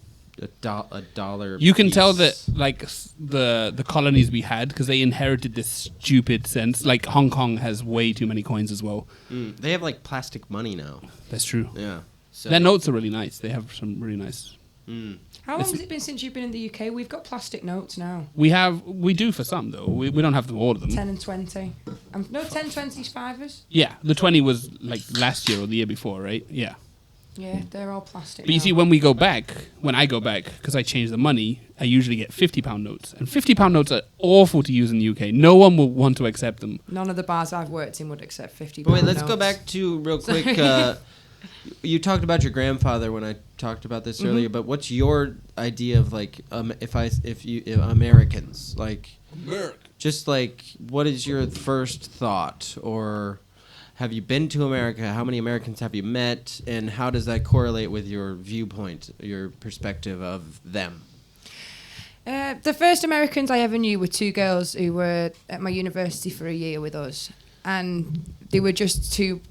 dollar. You can tell piece. that, like, the colonies we had, because they inherited this stupid sense. Like, Hong Kong has way too many coins as well. They have like plastic money now. That's true. Yeah. So Their notes are really nice. They have some really nice. How long has it been since you've been in the UK? We've got plastic notes now. We do for some, though. We don't have them all of them. 10 and 20. No, 10, 20's fivers. Yeah, the 20 was, like, last year or the year before, right? Yeah. Yeah, they're all plastic. But you now. see, when I go back, because I change the money, I usually get £50 notes. And £50 notes are awful to use in the UK. No one will want to accept them. None of the bars I've worked in would accept 50. But wait, let's go back to real quick. You talked about your grandfather when I talked about this earlier, but what's your idea of like if Americans like just like what is your first thought, or have you been to America? How many Americans have you met, and how does that correlate with your viewpoint, your perspective of them? The first Americans I ever knew were two girls who were at my university for a year with us, and they were just too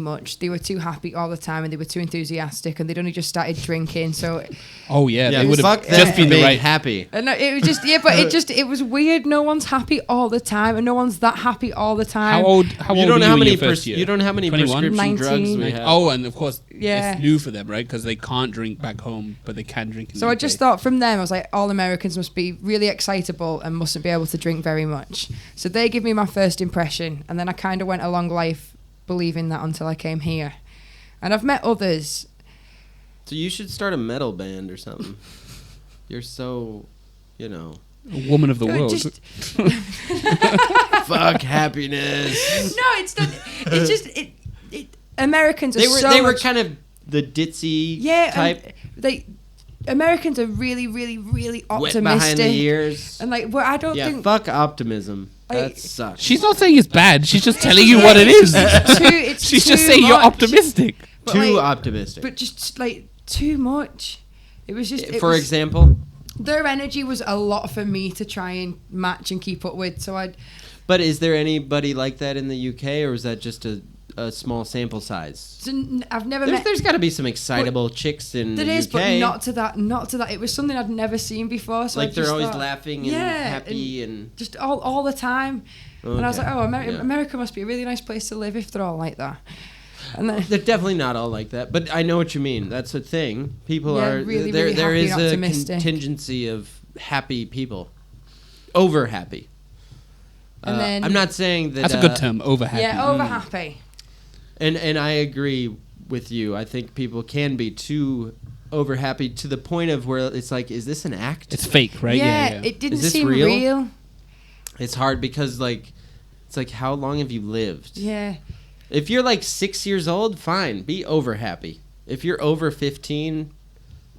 much. They were too happy all the time, and they were too enthusiastic, and they'd only just started drinking. So, Oh, yeah. Yeah, They would fuck have that just been the being right. happy. and it was just but it was weird. No one's happy all the time, and no one's that happy all the time. How old You don't know were how you in many your first year? you don't know how many 21? prescription drugs 19. we have. Oh, and of course, Yeah. it's new for them, right? Because they can't drink back home, but they can drink in So the I UK. just thought from them, I was like, all Americans must be really excitable and mustn't be able to drink very much. So they give me my first impression, and then I kind of went along life believing that until I came here. And I've met others. So you should start a metal band or something. You're so, a woman of the world. Just, fuck happiness. no, it's not. It's just Americans are They were so they were much- kind of the ditzy yeah, type, Americans are really, really, really wet behind the optimistic. ears. And like, well, I don't Yeah, think fuck optimism. Like- That sucks. She's not saying it's bad. She's just telling you what it is. it's She's too just saying you're much. optimistic. But, too like, optimistic. but just like too much. It was just. For example, their energy was a lot for me to try and match and keep up with. So but is there anybody like that in the UK, or is that just a small sample size? I've never met. There's got to be some excitable chicks in There the is, UK. but not to that. It was something I'd never seen before. So I like they're just always thought, laughing and yeah, happy and just all the time. And I was like, Okay, oh, yeah. America must be a really nice place to live if they're all like that. And then They're definitely not all like that, but I know what you mean. That's the thing. People Yeah, are really, there. really There happy is and a optimistic. contingency of happy people, over happy. And then- I'm not saying that That's a good term, over happy. yeah, over happy. and I agree with you. I think people can be too over happy to the point of where it's like, is this an act? It's fake, right? Yeah, it didn't Is this seem real? real. It's hard because it's like how long have you lived? Yeah. If you're like 6 years old, fine, be over happy. If you're over 15,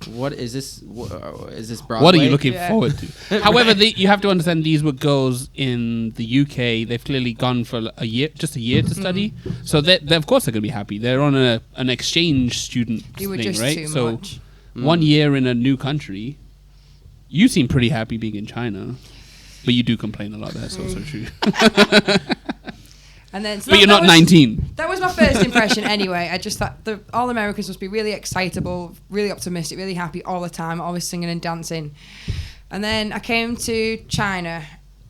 what is this? Is this Broadway? What are you looking Yeah. forward to? However, you have to understand these were girls in the UK. They've clearly gone for just a year to study. So they of course they're going to be happy. They're on an exchange student You were thing, just right? too So much. 1 year in a new country. You seem pretty happy being in China. But you do complain a lot. That's also true. And then, so But you're not 19. That was my first impression anyway. I just thought all Americans must be really excitable, really optimistic, really happy all the time, always singing and dancing. And then I came to China,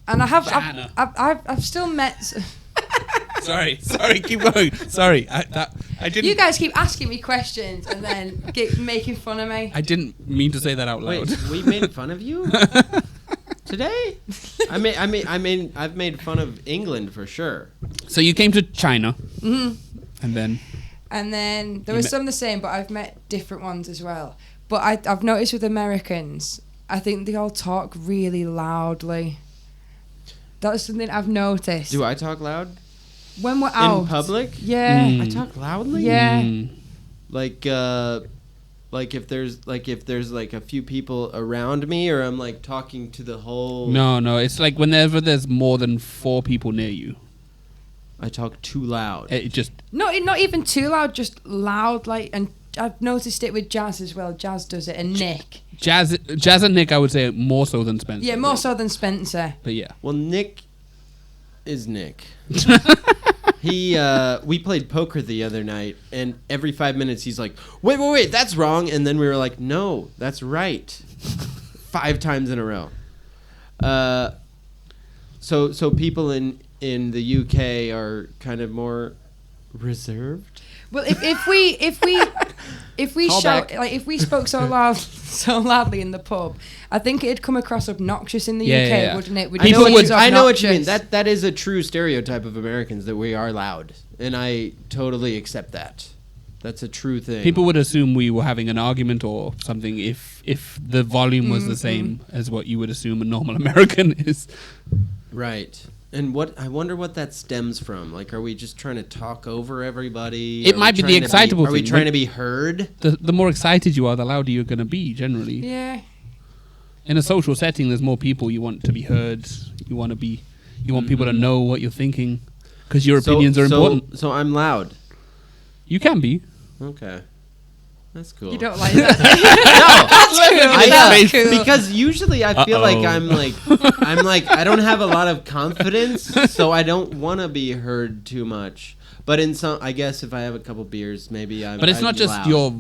and China. I've still met. Sorry, keep going. Sorry, I didn't. You guys keep asking me questions and then making fun of me. I didn't mean to say that out loud. Wait, we made fun of you today? I've made fun of England for sure. So you came to China, and then And then there You was met- some the same, but I've met different ones as well. But I've noticed with Americans, I think they all talk really loudly. That's something I've noticed. Do I talk loud When we're out in public? Yeah. Mm. I talk loudly. Yeah. Like if there's like a few people around me, or I'm like talking to the whole. No, it's like whenever there's more than 4 people near you, I talk too loud. it just Not even too loud, just loud, like, and I've noticed it with Jazz as well. Jazz does it, and Nick. Jazz and Nick, I would say more so than Spencer. Yeah, more so than Spencer. But yeah. Well, Nick is Nick. We played poker the other night, and every 5 minutes he's like, wait, that's wrong. And then we were like, no, that's right. 5 times in a row. So people in the UK are kind of more reserved. Well, if we Call shout, back. like if we spoke so loudly in the pub, I think it'd come across obnoxious in the UK, wouldn't it? People would- I know what you mean. That is a true stereotype of Americans, that we are loud, and I totally accept that. That's a true thing. People would assume we were having an argument or something if the volume was the same as what you would assume a normal American is. Right. And I wonder what that stems from. Like, are we just trying to talk over everybody? It might be the excitable Are we thing. trying to be heard? The more excited you are, the louder you're going to be, generally. Yeah. In a social setting, there's more people. You want to be heard. You want people to know what you're thinking, because your opinions are important. So I'm loud. You can be. Okay. That's cool. You don't like that? That's cool. cool. Because usually I feel like I'm like I don't have a lot of confidence, so I don't want to be heard too much. But I guess if I have a couple beers, maybe I'm. But it's I'm not just loud. your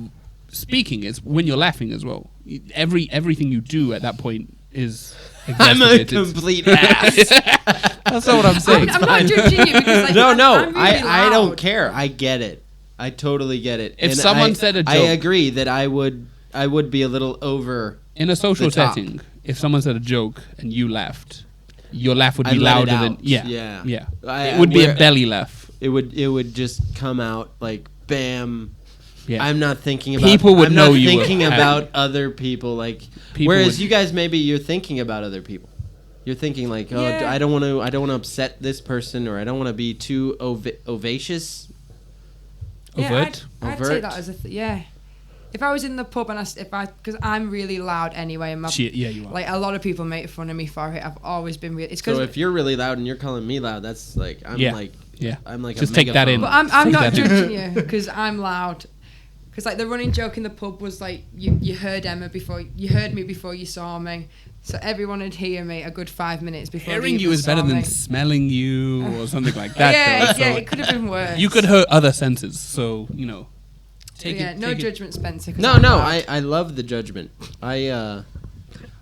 speaking; it's when you're laughing as well. Everything you do at that point is. I'm a exacerbated. complete ass. That's not what I'm saying. I'm not judging you because like, No, I'm really I don't loud. care. I get it. I totally get it. If And someone said a joke, I agree that I would be a little over. in a social the top. setting, if someone said a joke and you laughed, your laugh would I'd be let it louder than out. yeah. I- It would be a where- belly laugh. It would just come out like bam. Yeah. I'm not thinking about People would I'm know not you were thinking happy. about other people like People whereas would- you guys maybe you're thinking about other people. You're thinking like, oh, Yeah. I don't want to upset this person, or I don't want to be too ovacious. Yeah, Overt? I'd Overt. take that as yeah. If I was in the pub and because I'm really loud anyway, and Yeah, you are. like a lot of people make fun of me for it. I've always been really. It's So because if you're really loud and you're calling me loud, that's like I'm Yeah. like Yeah. I'm like Just a take that in. megaphone. But I'm Take not that in. judging you because I'm loud. Because like the running joke in the pub was like you heard Emma before you heard me before you saw me, so everyone would hear me a good 5 minutes before. they Hearing you even is better saw than me. smelling you or something like that. Yeah, though, yeah, so it could have been worse. you could hurt other senses, so take yeah, it. no take it. judgment, Spencer. 'cause No, I'm no, loud. I love the judgment. I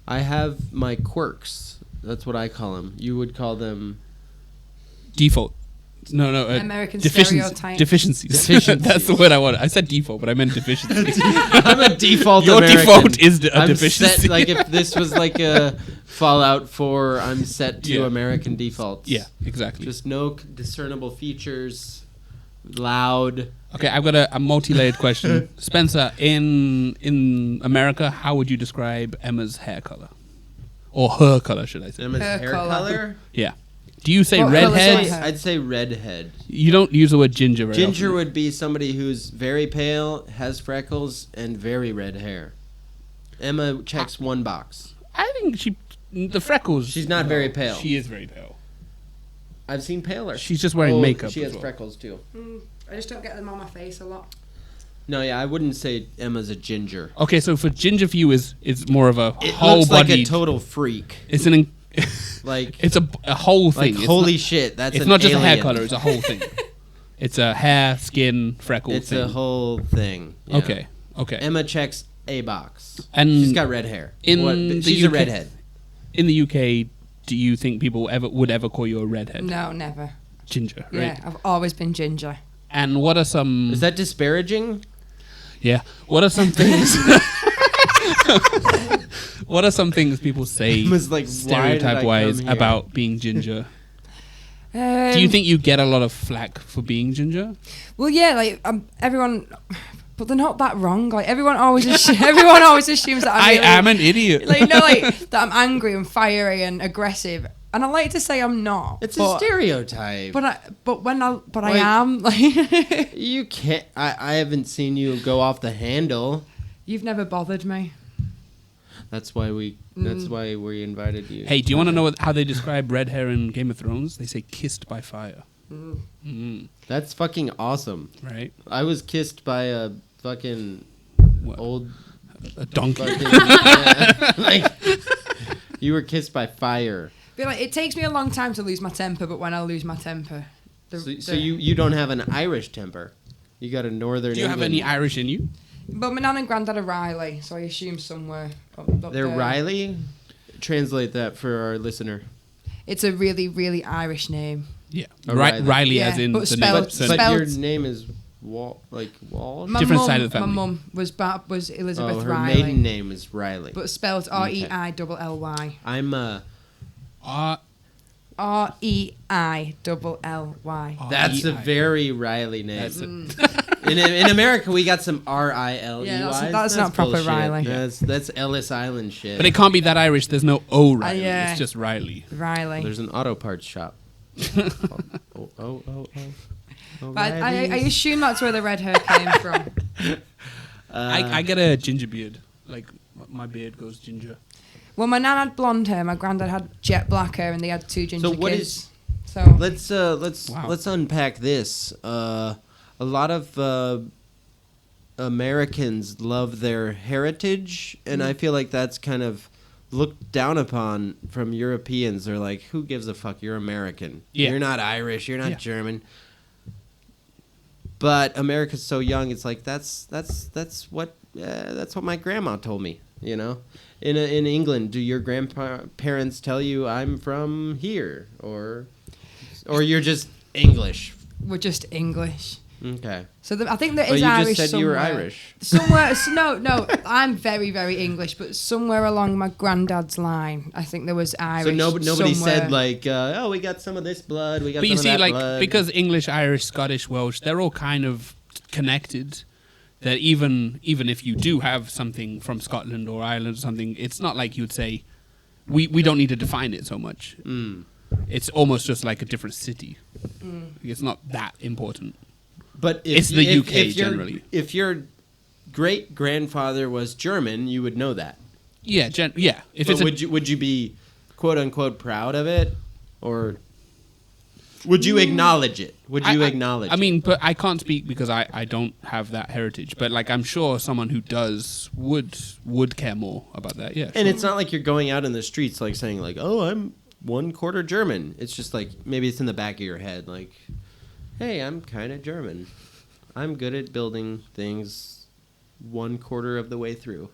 have my quirks. That's what I call them. You would call them Default. No, American deficiencies. stereotype. Deficiencies. That's the word I wanted. I said default, but I meant deficiency. I'm a default Your American. default is a I'm deficiency. Set, like if this was like a Fallout 4, I'm set to Yeah. American defaults. Yeah, exactly. Just no discernible features. Loud. Okay, I've got a multi-layered question. Spencer, in America, how would you describe Emma's hair color? Or her color, should I say? Emma's Hair hair colour. color. Yeah. Do you say What colour's redhead? your hair? I'd say redhead. You don't use the word ginger very Ginger often. would be somebody who's very pale, has freckles, and very red hair. Emma checks one box. I think the freckles. She's not very pale. She is very pale. I've seen paler. She's just wearing makeup She as has well. freckles too. I just don't get them on my face a lot. No, yeah, I wouldn't say Emma's a ginger. Okay, so for ginger for you is more of a It whole looks like body. a total freak. It's an. Like It's a whole like thing. It's holy not- shit, that's It's an not just a hair alien. color. It's a whole thing. It's a hair, skin, freckle It's thing. a whole thing. Yeah. Okay. Okay. Emma checks a box. And she's got red hair. in What- the she's a UK redhead. In the UK, do you think people would ever call you a redhead? No, never. Ginger, right? Yeah, I've always been ginger. And what are some? Is that disparaging? Yeah. What are some things? What are some things people say It was like, why did I stereotype wise come here? about being ginger? Do you think you get a lot of flack for being ginger? Well, yeah, like everyone, but they're not that wrong. Like everyone always assumes that I I'm really, am an idiot. like that I'm angry and fiery and aggressive, and I like to say I'm not. It's but, a stereotype. But I Like- am. Like You can't. I haven't seen you go off the handle. you've never bothered me. That's why we. That's why we invited you. Hey, do you want to know how they describe red hair in Game of Thrones? They say kissed by fire. That's fucking awesome. Right? I was kissed by a fucking What? old A donkey. fucking yeah, like you were kissed by fire. Be like, it takes me a long time to lose my temper, but when I lose my temper, So you don't have an Irish temper. You got a northern. Do you have any Irish in you? But my nan and granddad are Riley, so I assume somewhere up They're there. Riley. Translate that for our listener. It's a really, really Irish name. Yeah. Riley. Riley Yeah, as in but the spelled- name. So- But your Spelled- name is Walsh. My Different mum, side of the family. My mum was Elizabeth Oh, her Riley, maiden name is Riley. but spelled Reilly. I'm Reilly. That's a very Riley name. In America, we got some Riley. Yeah, that's not proper bullshit. Riley. That's Ellis Island shit. But it can't be that Irish. There's no O Riley. yeah. It's just Riley. Riley. There's an auto parts shop. Oh, But I Riley's. assume that's where the red hair came from. I get a ginger beard. Like, my beard goes ginger. Well, my nan had blonde hair, my granddad had jet black hair, and they had 2 ginger So what kids. is- So Let's unpack this. A lot of Americans love their heritage, and I feel like that's kind of looked down upon from Europeans. They're like, "Who gives a fuck? You're American. Yeah. You're not Irish. You're not Yeah. German." But America's so young. It's like that's what my grandma told me. You know, in England, do your grandparents tell you I'm from here, or you're just English? we're just English. Okay. So I think there But is you Irish just said somewhere. you were Irish. Somewhere, no, I'm very, very English, but somewhere along my granddad's line, I think there was Irish. So nobody somewhere. said like, oh, we got some of this blood, we got But some you of see, that like, blood. because English, Irish, Scottish, Welsh, they're all kind of connected. That even if you do have something from Scotland or Ireland or something, it's not like you'd say, we don't need to define it so much. It's almost just like a different city. It's not that important. But It's the UK generally. If your great grandfather was German, you would know that. Yeah, yeah. If But it's would you be quote unquote proud of it, or would you acknowledge it? Would you acknowledge? I mean, but I can't speak because I don't have that heritage. But like, I'm sure someone who does would care more about that. Yeah. And it's not like you're going out in the streets like saying like, oh, I'm 1/4 German. It's just like maybe it's in the back of your head like, hey, I'm kind of German. I'm good at building things 1/4 of the way through.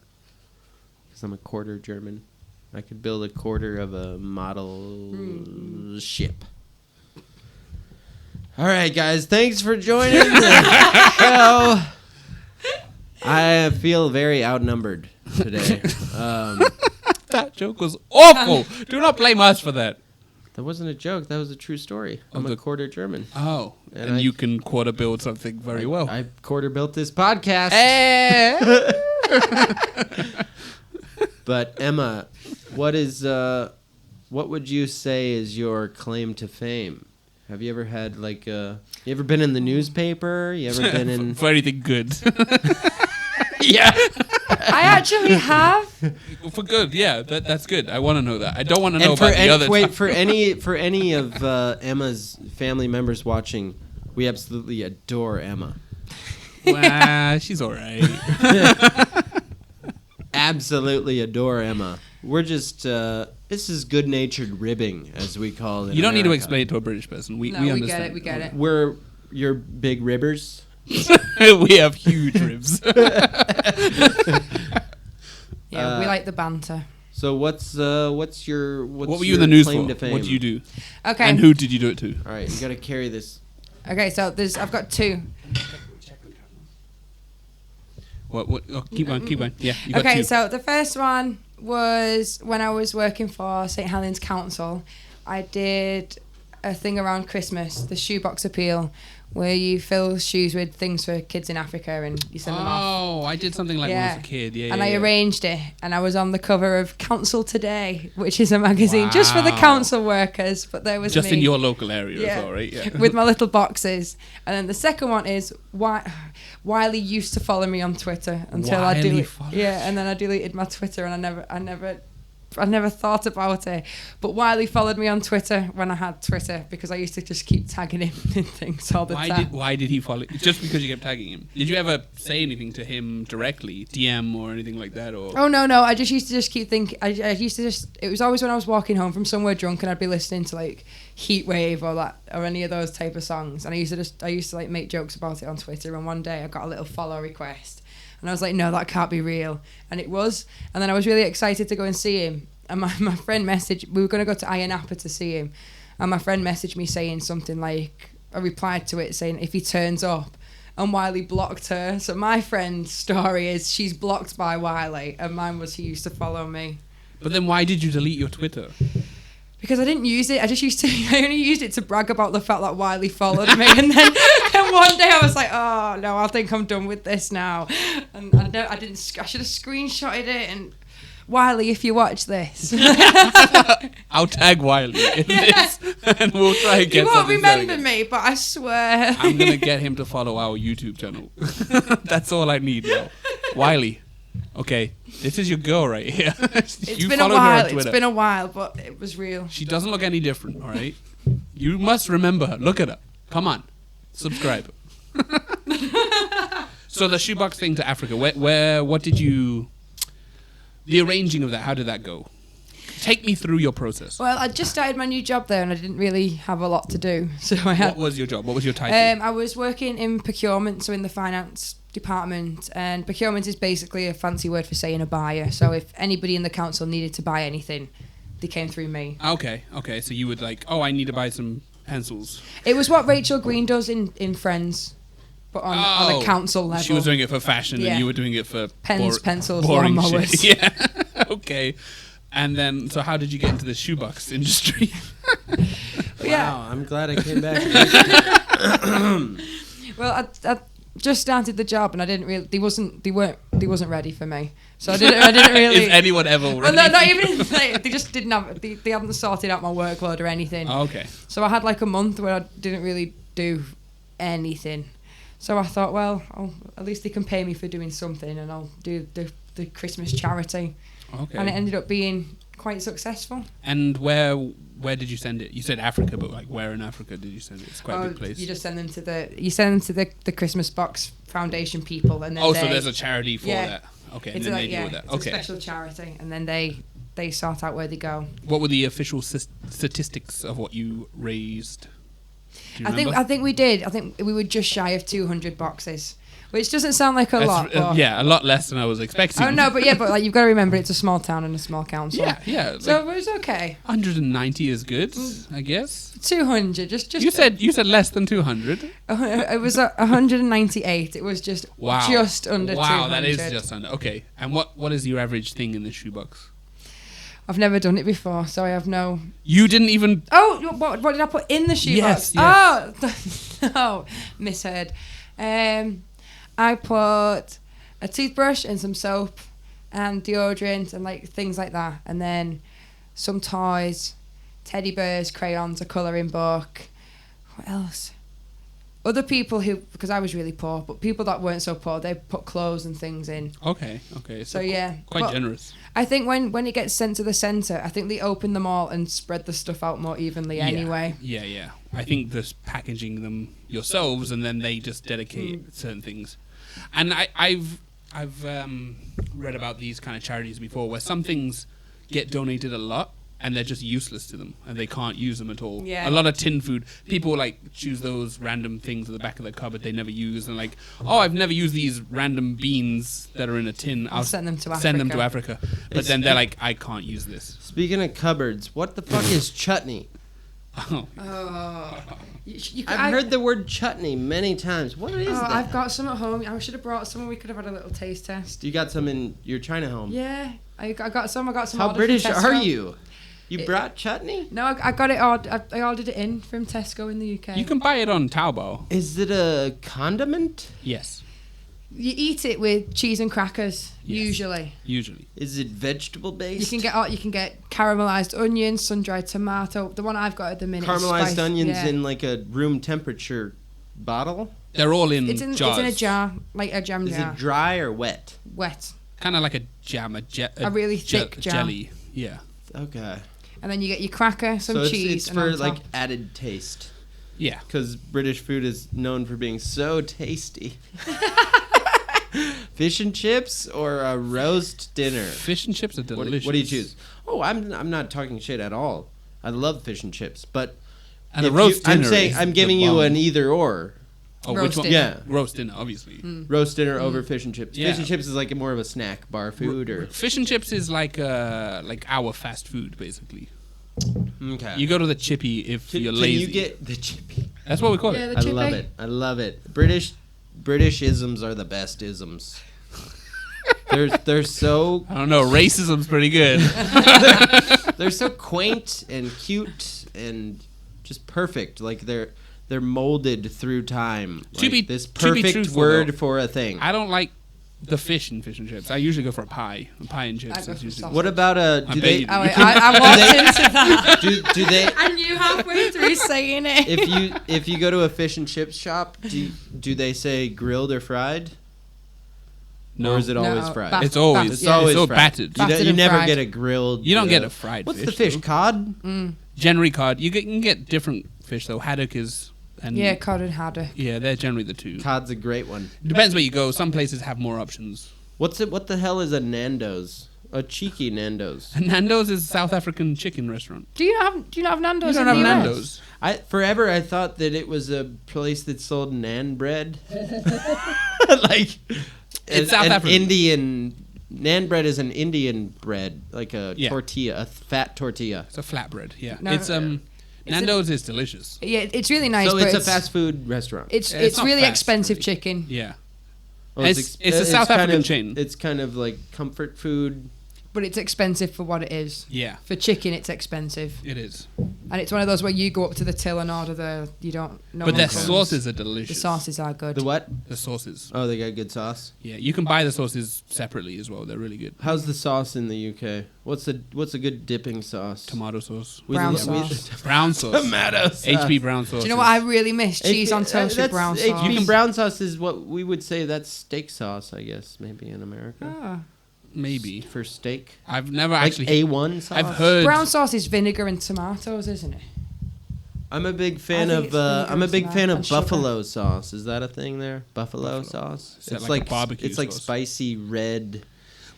Because I'm a quarter German. I could build a quarter of a model ship. All right, guys. Thanks for joining the show. I feel very outnumbered today. That joke was awful. Do not blame us for that. That wasn't a joke. That was a true story. I'm a quarter German. Oh, And and I- you can quarter build something very well. I quarter built this podcast. Eh. But Emma, what would you say is your claim to fame? Have you ever had like you ever been in the newspaper? You ever been in for anything good? Yeah. I actually have. For good, yeah. That's good. I want to know that. I don't want to know And for about the other. wait, for any of Emma's family members watching, we absolutely adore Emma. Wow, she's all right. Absolutely adore Emma. We're just this is good-natured ribbing, as we call it. You don't need to explain it to a British person. We No, we understand. get it. We get it. We're your big ribbers. We have huge ribs. Yeah, we like the banter. So what's your What were you in the news claim for? to fame? What did you do? Okay. And who did you do it to? All right, you got to carry this. Okay, so I've got 2. What? Oh, keep going. Yeah, you got Okay, 2. so the first one was when I was working for St Helens Council. I did a thing around Christmas, the shoebox appeal, where you fill shoes with things for kids in Africa and you send them off. Oh, I did something like when I was a kid. Yeah, and yeah, I yeah. arranged it, and I was on the cover of Council Today, which is a magazine just for the Wow. council workers. But there was Just me. in your local area as well, right? Yeah. With my little boxes. And then the second one is Wiley used to follow me on Twitter until I Wiley deleted. follows Yeah, and then I deleted my Twitter, and I never I never thought about it. But Wiley followed me on Twitter when I had Twitter because I used to just keep tagging him in things all the time. Why did he follow? Just because you kept tagging him? Did you ever say anything to him directly, DM or anything like that? Or Oh no, I just used to just keep thinking. I used to just. It was always when I was walking home from somewhere drunk and I'd be listening to like Heatwave or any of those type of songs, and I used to like make jokes about it on Twitter. And one day I got a little follow request, and I was like, no, that can't be real, and it was. And then I was really excited to go and see him. And my friend messaged. We were going to go to Ayia Napa to see him, and my friend messaged me saying something like, I replied to it saying if he turns up. And Wiley blocked her. So my friend's story is she's blocked by Wiley, and mine was he used to follow me. But then why did you delete your Twitter? Because I didn't use it. I only used it to brag about the fact that Wiley followed me. And then one day I was like, oh no, I think I'm done with this now. And I should have screenshotted it. And Wiley, if you watch this, I'll tag Wiley in this, and we'll try and get. You won't something remember going. me, but I swear. I'm gonna get him to follow our YouTube channel. That's all I need now. Wiley, okay, this is your girl right here. It's been a while. It's been a while, but it was real. She doesn't look any different. All right, you must remember her. Look at her. Come on, subscribe. So the shoebox thing to Africa. What did you? The arranging of that, how did that go? Take me through your process. Well, I just started my new job there and I didn't really have a lot to do. So I had. What was your job? What was your title? I was working in procurement, so in the finance department. And procurement is basically a fancy word for saying a buyer. So if anybody in the council needed to buy anything, they came through me. Okay. So you would like, I need to buy some pencils. It was what Rachel Green does in Friends, but on a council level. She was doing it for fashion and you were doing it for pens, pencils, boring lawnmowers. shit. Yeah. Okay. And then, so how did you get into the shoebox industry? Wow, I'm glad I came back. Well, I just started the job and I didn't really. They wasn't ready for me, so I didn't really. Is anyone ever ready? Well, no, not even. Like, they just didn't have. They haven't sorted out my workload or anything. Oh, okay. So I had like a month where I didn't really do anything. So I thought, well, at least they can pay me for doing something, and I'll do the Christmas charity. Okay. And it ended up being quite successful. And where did you send it? You said Africa, but like where in Africa did you send it? It's quite a big place. You just send them to the Christmas Box Foundation people, and then so there's a charity for that. Okay, and then they deal with that. It's a special charity, and then they sort out where they go. What were the official statistics of what you raised? I think we did. I think we were just shy of 200 boxes, which doesn't sound like a lot. Yeah, a lot less than I was expecting. Oh no, but like you've got to remember it's a small town and a small council. Yeah. So it was okay. 190 is good, I guess. 200, just. You said less than 200. It was 198. It was just just under 200. Wow, that is just under. Okay, and what is your average thing in the shoebox? I've never done it before, so I have no. You didn't even. Oh, what did I put in the shoebox? Yes. Oh, no, misheard. I put a toothbrush and some soap and deodorant and like things like that, and then some toys, teddy bears, crayons, a colouring book. What else? Other people because I was really poor, but people that weren't so poor, they put clothes and things in. Okay. So yeah, quite generous. I think when it gets sent to the centre, I think they open them all and spread the stuff out more evenly anyway. Yeah. I think just packaging them yourselves, and then they just dedicate certain things. And I've read about these kind of charities before, where some things get donated a lot, and they're just useless to them, and they can't use them at all. Yeah. A lot of tin food, people like choose those random things at the back of the cupboard they never use, and like, I've never used these random beans that are in a tin. I'll send them to Africa. But then they're like, I can't use this. Speaking of cupboards, what the fuck is chutney? Oh. I've heard the word chutney many times. What is that? I've got some at home. I should have brought some. We could have had a little taste test. You got some in your China home? Yeah, I got some. How British are you? You brought chutney? No, I got it. I ordered it in from Tesco in the UK. You can buy it on Taobao. Is it a condiment? Yes. You eat it with cheese and crackers, usually. Is it vegetable based? You can get caramelized onions, sun-dried tomato. The one I've got at the minute caramelized is onions in like a room temperature bottle? They're all in jars. It's in a jar, like a jam jar. Is it dry or wet? Wet. Kind of like a jam, a really thick jam. jelly. Yeah. Okay. And then you get your cracker, some So cheese, it's and for on top. like added taste. Yeah. Because British food is known for being so tasty. Fish and chips or a roast dinner? Fish and chips are What, delicious. what do you choose? Oh, I'm not talking shit at all. I love fish and chips, but And a if roast I'm dinner saying is I'm the giving you bomb. an either or. Oh, Roast which one? dinner. Yeah. Roast dinner, obviously. Roast dinner over fish and chips. Yeah. Fish and chips is like more of a snack bar food or Fish and chips is like our fast food, basically. okay. You go to the chippy if Can you're lazy. you get the chippy? That's what we call Yeah, it. the I chippy. love it. I love it. British isms are the best isms. They're so I don't know. Racism's pretty good. they're so quaint and cute and just perfect. Like they're molded through time. To Like be- this to be perfect truthful, word though, for a thing. I don't like the fish and fish. I usually go for a pie. A pie and I chips go is for usually. sausage. What about I do bet they you do. Oh, wait, I walked into that. do they I knew halfway through saying it. if you go to a fish and chips shop, do they say grilled or fried? No, Or is it always No, fried? bat- It's always bat- It's yeah. always so fried. battered. Battered You and never fried. get a grilled. You don't get a fried What's fish, the fish? though. Cod? Generally cod. You can get different fish though. Haddock is. And Yeah, cod and haddock. Yeah, they're generally the two. Cod's a great one. Depends where you go. Some places have more options. What the hell is a Nando's? A cheeky Nando's. And Nando's is a South African chicken restaurant. Do you not have Nando's? You don't in have the US? Nando's. Forever I thought that it was a place that sold nan bread. Like It's South an African. Indian nan bread is an Indian bread, like a Yeah. tortilla, a fat tortilla. It's a flatbread. Yeah. No, It's It's Nando's is delicious. Yeah, it's really nice. So but it's a fast food restaurant. It's Yeah, it's it's not really fast, expensive really. chicken. Yeah. Well, it's a South kind African of- chain. It's kind of like comfort food. But it's expensive for what it is. Yeah. For chicken, it's expensive, It is. and it's one of those where you go up to the till and order you don't know. But their what comes. sauces are delicious. The sauces are good. The what? The sauces. Oh, they got good sauce. Yeah, you can buy the sauces separately as well. They're really good. How's the sauce in the UK? What's a good dipping sauce? Tomato sauce. Brown we- sauce. Brown sauce. Tomato sauce. HB brown sauce. Do you know what I really miss? Cheese on toast with that's brown sauce. HB brown sauce is what we would say that's steak sauce, I guess, maybe in America. Ah. Maybe. For steak. I've never Like actually. A1 sauce. I've heard. Brown sauce is vinegar and tomatoes, isn't it? I'm a big fan think of it's vinegar I'm a and big fan of and sugar. buffalo sauce. Is that a thing there? Buffalo sauce? Is that It's like a barbecue it's like sauce? spicy red.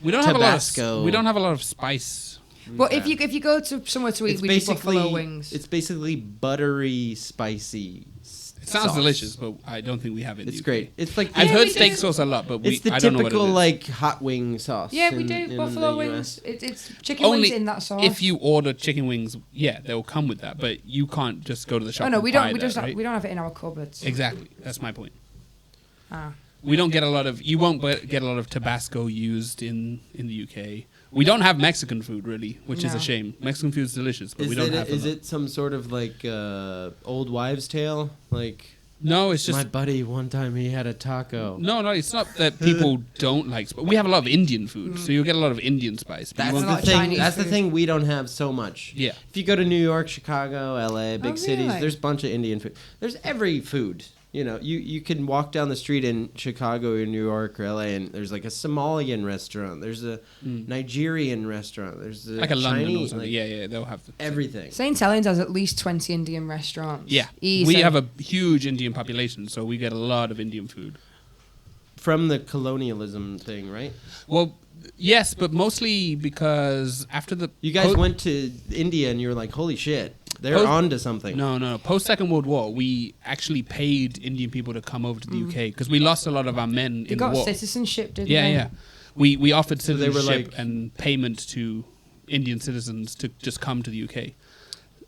We don't Tabasco. have a lot. We don't have a lot of spice. But if you go to somewhere to eat, It's we do basically buffalo wings. It's basically buttery, spicy. It sounds delicious, but I don't think we have it. in It's the UK. great. It's like I've Yeah, heard we steak do. sauce a lot, but it's the I don't know what it typical is. like hot wing sauce. Yeah, we in- do in buffalo the wings. US. It's chicken Only wings in that sauce. if you order chicken wings, yeah, they will come with that. But you can't just go to the shop. Oh no, and we buy don't. We that, just right? we don't have it in our cupboards. Exactly. That's my point. Ah. We don't get a lot of. You won't get a lot of Tabasco used in the UK. We don't have Mexican food really, which is a No. shame. Mexican food is delicious, but we don't have. Is it some sort of like old wives' tale? Like No, it's just my buddy one time he had a taco. no. It's not that people don't like. We have a lot of Indian food, so you'll get a lot of Indian spice. But you That's won't a the lot of thing. Chinese That's the food. thing we don't have so much. Yeah. If you go to New York, Chicago, LA, big cities, really? there's a bunch of Indian food. There's every food. You know, you can walk down the street in Chicago or New York or LA, and there's like a Somalian restaurant. There's a Nigerian restaurant. There's a like a London or Chinese, something. like, Yeah, they'll have everything. St. Helens has at least 20 Indian restaurants. Yeah, Easy. we have a huge Indian population, so we get a lot of Indian food. From the colonialism thing, right? Well, yes, but mostly because after the You guys went to India and you were like, holy shit, they're Post- on to something. No. Post Second World War, we actually paid Indian people to come over to the UK because we lost a lot of our men They in the got war. citizenship, didn't Yeah, they? yeah. We offered they were citizenship like- and payment to Indian citizens to just come to the UK.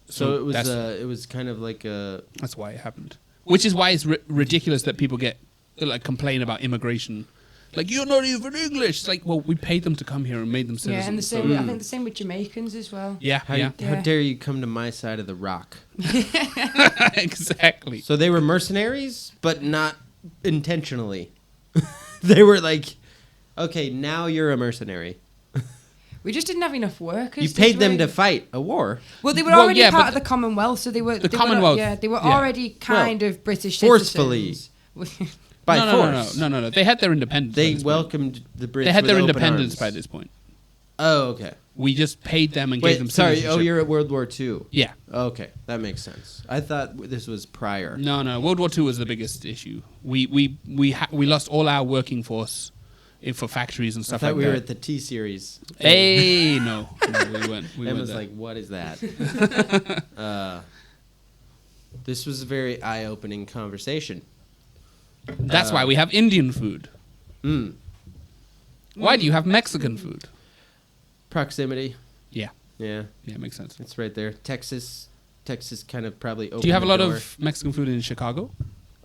So it that's, was kind of like a that's why it happened. Which is why it's ridiculous that people complain about immigration. Like, you're not even English. It's like, well, we paid them to come here and made them citizens. Yeah, and the so- same. I think the same with Jamaicans as well. Yeah, how, yeah. how Yeah. dare you come to my side of the rock? Exactly. So they were mercenaries, but not intentionally. They were like, okay, now you're a mercenary. We just didn't have enough workers. You did paid them we? to fight a war. Well, they were Well, already yeah, part but of the Commonwealth, so they were the they Commonwealth, Were, they were yeah. already kind of British forcefully. citizens. By no, force. No. They had their independence. by They this point. welcomed the Brits. They had with their open independence arms. by this point. Oh, okay. We just paid them and gave them Wait, sorry. citizenship. Oh, you're at World War II. Yeah. Okay, that makes sense. I thought this was prior. No. World War II was the biggest issue. We lost all our working force for factories and I stuff thought like we that. were at the T series. Hey, no, we weren't. We Emma's weren't there. like, what is that? This was a very eye-opening conversation. That's why we have Indian food. Mm. Why do you have Mexican food? Proximity. Yeah, Yeah, makes sense. it's right there. Texas kind of probably opened Do you have a the lot door. of Mexican food in Chicago?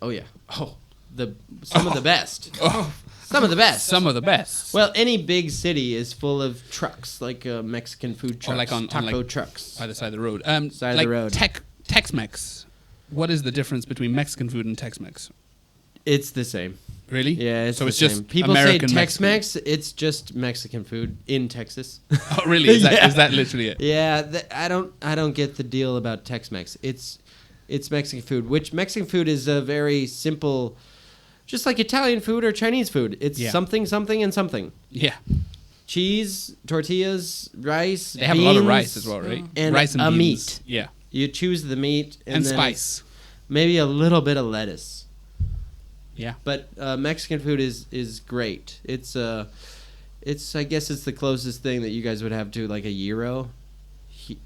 Oh yeah. Oh, some of the best. Some of the best. Some of the best. Well, any big city is full of trucks, like Mexican food trucks, like on taco like trucks. by the side of the road. Side of like the road. Tex-Mex. What is the difference between Mexican food and Tex-Mex? It's the same. Really? Yeah, it's so the it's same. just People American say Tex-Mex. It's just Mexican food in Texas. Oh, really? Is Yeah. that literally it? Yeah, I don't get the deal about Tex-Mex. It's Mexican food, which Mexican food is a very simple, just like Italian food or Chinese food. It's something, something, and something. Yeah. Cheese, tortillas, rice. They have beans, a lot of rice as well, right? and rice and a beans. meat. Yeah. You choose the meat And then spice. maybe a little bit of lettuce. Yeah. But Mexican food is great. It's I guess it's the closest thing that you guys would have to like a gyro.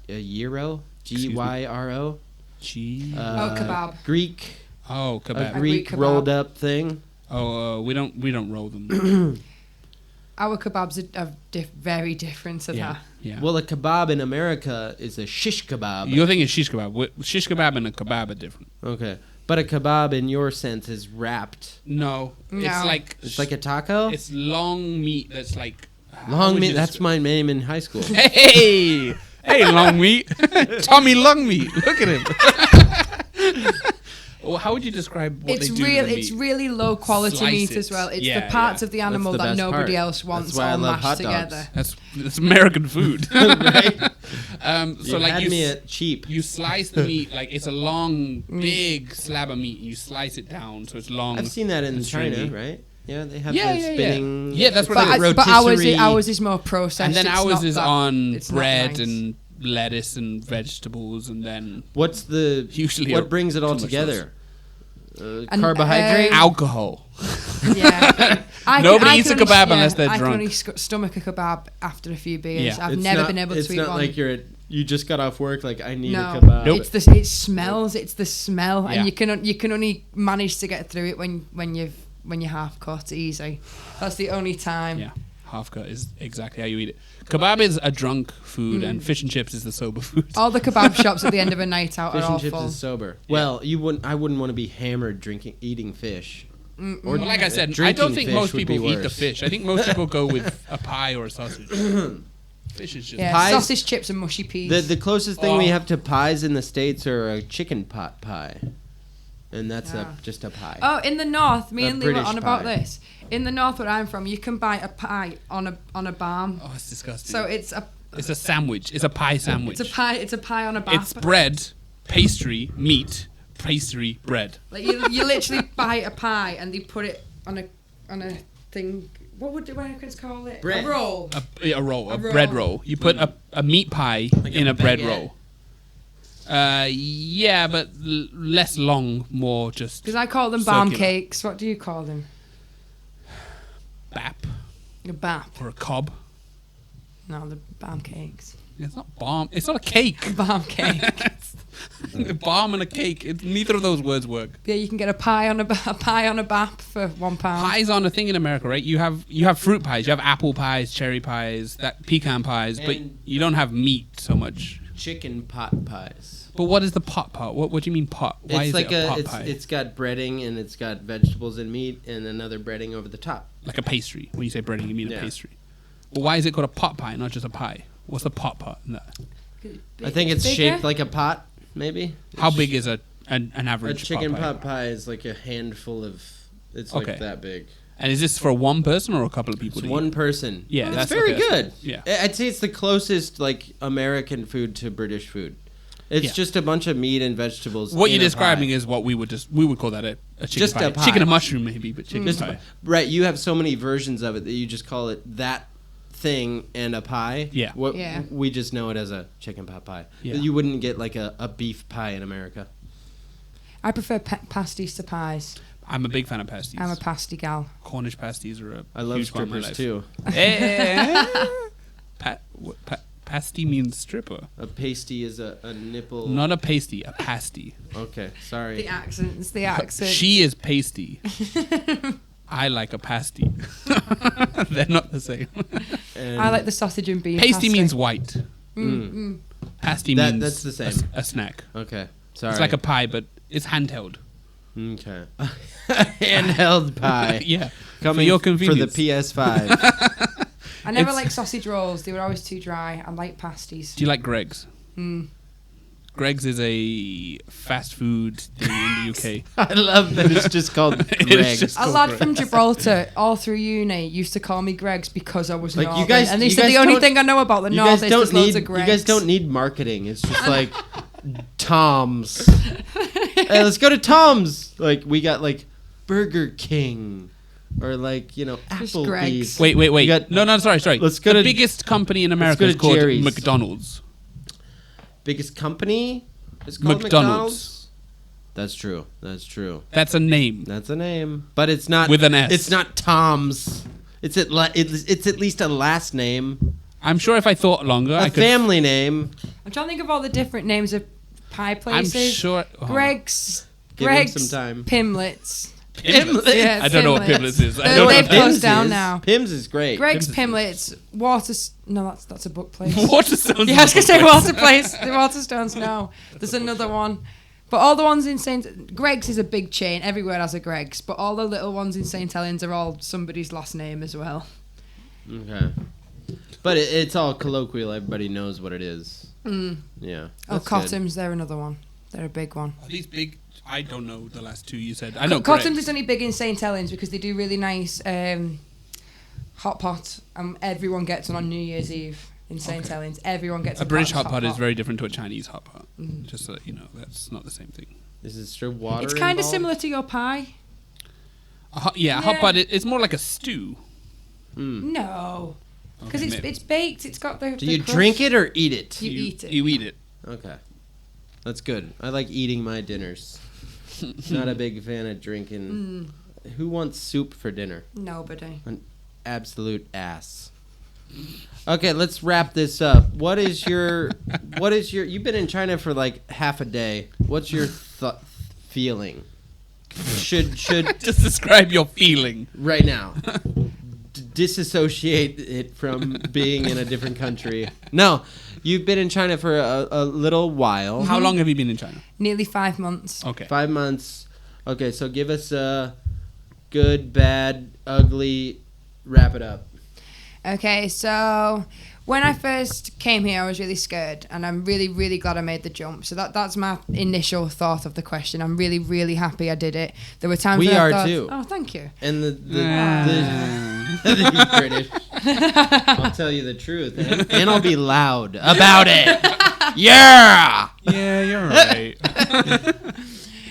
Gyro? Gyro? Cheese. Kebab. Greek. Oh, A kebab. Greek kebab. rolled up thing. Oh, we don't roll them. Our kebabs are very different to Yeah. that. Yeah. Well, a kebab in America is a shish kebab. You're thinking shish kebab. Shish kebab and a kebab are different. Okay. But a kebab in your sense is wrapped. No. No. It's like a taco? It's long meat that's like Long meat. That's my name in high school. Hey, long meat. Tommy Long Meat. Look at him. Well, how would you describe what It's they do real. to the It's meat? really low quality Slice meat it. as well. It's Yeah, the parts yeah. of the animal the that best nobody part. else wants That's why I all love mashed hot dogs. together. That's American food. Right? So You like had you me at cheap. you slice the meat like it's a long, big slab of meat. And you slice it down so it's long. I've seen that in and China, stringy. right? Yeah, they have Yeah, the yeah, yeah. spinning. Yeah, that's what it's it like But rotisserie. ours is more processed. And then It's ours not is that- on it's not bread nice. and lettuce and vegetables, and then What's the Usually what a- brings it all too much together? And, Carbohydrate. alcohol. Yeah. Nobody I eats can a kebab only- unless they're I drunk. can only stomach a kebab after a few beers. Yeah. I've It's never not- been able It's to eat not one. like you just got off work. Like I need No, a kebab. Nope. it smells. It's the smell, Yeah. and you can only manage to get through it when you're half cut. Easy. That's the only time. Yeah, half cut is exactly how you eat it. Kebab is a drunk food, and fish and chips is the sober food. All the kebab shops at the end of a night out Fish are and all chips full. is sober. Well, I wouldn't want to be hammered eating fish. Or But like I said, I drinking don't think fish most would be people eat the worse. fish. I think most people go with a pie or a sausage. Fish is just Yeah, Pies- sausage chips and mushy peas. The closest thing we Oh. have to pies in the States are a chicken pot pie, and that's Yeah. just a pie. Oh, in the north, me A and Lee were British on about pie. this. In the north where I'm from, you can buy a pie on a barm. oh, it's disgusting. So it's It's a sandwich. It's a pie sandwich. a pie on a barm. It's bread, pastry, meat, pastry, bread. Like you literally buy a pie and they put it on a thing. What would the Americans call it? Bread. A roll. A roll, a A bread roll. roll. You put a meat pie Like in a a bread baguette? roll. Yeah, but less long, more just Because I call them barm circular. cakes. What do you call them? bap A bap. or a cob. No, the barm cakes. It's not bomb. It's not a cake. Barm cake. A bomb and a cake. Neither of those words work. Yeah, you can get a pie on a bap for £1. Pies aren't a thing in America, right? You have fruit pies. You have apple pies, cherry pies, that pecan pies, but And- you don't have meat so much. Chicken pot pies. But what is the pot? What do you mean pot? Why It's is like it a pot it's pie? it's got breading and it's got vegetables and meat and another breading over the top. Like a pastry. When you say breading, you mean Yeah. a pastry. But why is it called a pot pie, not just a pie? What's the pot in that? I think it's Bigger? shaped like a pot, maybe. How big is an A average chicken pot pot pie is like a handful of. It's Okay. like that big. And is this for one person or a couple of people? It's to one eat? person. Yeah, it's that's very okay, that's good. good. Yeah. I'd say it's the closest like American food to British food. It's Yeah. just a bunch of meat and vegetables. What in you're a describing pie. is what we would call that a chicken Just pie. a pie. Chicken and mushroom maybe, but chicken Just a pie. pie. Right. You have so many versions of it that you just call it that thing and a pie. Yeah. Yeah. We just know it as a chicken pot pie. Yeah. You wouldn't get like a beef pie in America. I prefer pasties to pies. I'm a big fan of pasties. I'm a pasty gal. Cornish pasties are a I love huge part of my strippers life. too. Pasty means stripper. A pasty is a nipple. Not a pasty, a pasty. Okay, sorry. The accents, the accents. She is pasty. I like a pasty. They're not the same. And I like the sausage and bean. Pasty means white. Pasty means that's the same. A snack. Okay, sorry. It's like a pie, but it's handheld. Okay. Handheld pie. Yeah. Coming for your for the convenience. PS5. I never liked sausage rolls. They were always too dry. I like pasties. Do you like Greg's? Greg's is a fast food thing in the UK. I love that it's just called It is Greg's. just- A lad from Gibraltar, all through uni, used to call me Greg's because I was Like, you Northern. guys- and they you said guys the only don't- thing I know about the You North guys is don't there's loads need. of Greg's. You guys don't need marketing. It's just like Tom's. Hey, let's go to Tom's. Like we got like Burger King, or like Just Applebee's. Greg's. Wait. You got- No, sorry. Let's go the to- biggest company in America go is to called Jerry's. McDonald's. Biggest company is called McDonald's. That's true. That's true. That's a name. That's a name, but it's not With an S. It's not Tom's. It's at least a last name, I'm sure if I thought longer, I a could. family name. I'm trying to think of all the different names of pie I'm places. sure. Greg's. Give him Greg's. some time. Pimlets. Pimlets. Yeah, I don't know what Pimlets is. I They've know what closed Pim's down is. now. Pim's is great. Greg's Pim's Pimlets. No, that's a book place. Waterstones. Yeah, I was gonna say Water Place. The Waterstones. No, there's another one. But all the ones in Greg's is a big chain. Everywhere has a Greg's. But all the little ones in St Helens are all somebody's last name as well. Okay. But it's all colloquial. Everybody knows what it is. Yeah. Oh, that's good. Cotham's. They're another one. They're a big one. Are these big? I don't know the last two you said. I know Greg's. Cotham's is only big in St Helens because they do really nice hot pot. Everyone gets one on New Year's Eve in St Helens. Everyone gets A British pot hot pot is very different to a Chinese hot pot. Just so that you know, that's not the same thing. Is it straight water? It's kind of involved? similar to your pie. A hot pot. It's more like a stew. No, because Okay, maybe. it's baked. It's got the. Do you drink it or eat it? You eat it. You eat it. Okay. That's good. I like eating my dinners. Not a big fan of drinking. Who wants soup for dinner? Nobody. An absolute ass. Okay, let's wrap this up. What is your you've been in China for like half a day. What's your feeling? Should Just describe your feeling. right now disassociate it from being in a different country. No, you've been in China for a little while. How long have you been in China? Nearly 5 months. Okay. 5 months. Okay, so give us a good, bad, ugly, wrap it up. Okay, so when I first came here, I was really scared, and I'm really, really glad I made the jump. So that's my initial thought of the question. I'm really, really happy I did it. There were times We when I are thought, too. Oh, thank you. And the British. I'll tell you the truth, and I'll be loud about it. Yeah. Yeah, you're right.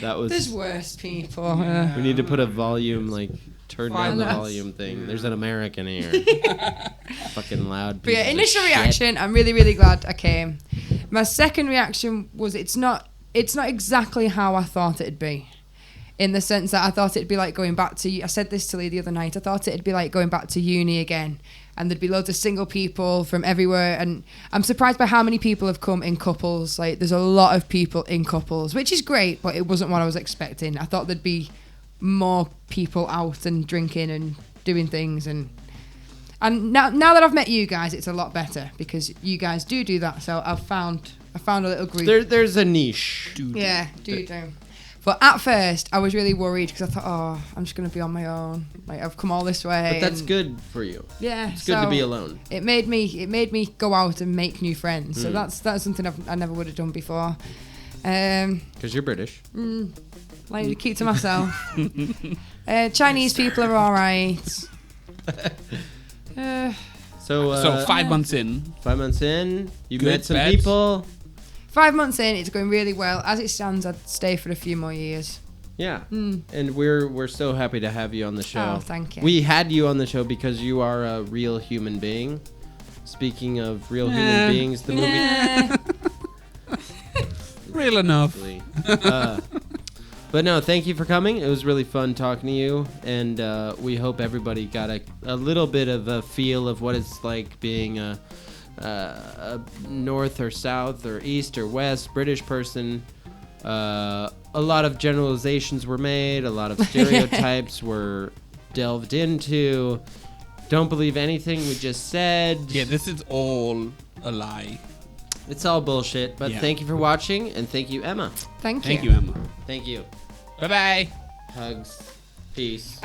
That was. There's worse people. We need to put a volume turn down the Fine. volume thing. There's an American here. Fucking loud. But yeah, pieces of initial shit. reaction, I'm really, really glad I came. My second reaction was it's not exactly how I thought it'd be. In the sense that I thought it'd be like going back to, I said this to Lee the other night, I thought it'd be like going back to uni again. And there'd be loads of single people from everywhere. And I'm surprised by how many people have come in couples. Like, there's a lot of people in couples, which is great, but it wasn't what I was expecting. I thought there'd be more people out and drinking and doing things. And now that I've met you guys, it's a lot better because you guys do that. So I found a little group. There's a niche. Yeah, do. But at first, I was really worried because I thought, I'm just going to be on my own. Like, I've come all this way. But that's and good for you. Yeah, It's good to be alone. It made me go out and make new friends. So that's something I never would have done before. Because you're British. Like to keep to myself. Chinese people are all right. So 5 months in. 5 months in, you Good, met some bad? people. 5 months in, it's going really well. As it stands, I'd stay for a few more years. Yeah. And we're so happy to have you on the show. Oh, thank you. We had you on the show because you are a real human being. Speaking of real human beings, the movie. Yeah. Real enough. But no, thank you for coming. It was really fun talking to you, and we hope everybody got a little bit of a feel of what it's like being a north or south or east or west British person. A lot of generalizations were made. A lot of stereotypes were delved into. Don't believe anything we just said. Yeah, this is all a lie. It's all bullshit. But thank you for watching, and thank you, Emma. Thank you. Thank you, Emma. Thank you. Bye-bye. Hugs. Peace.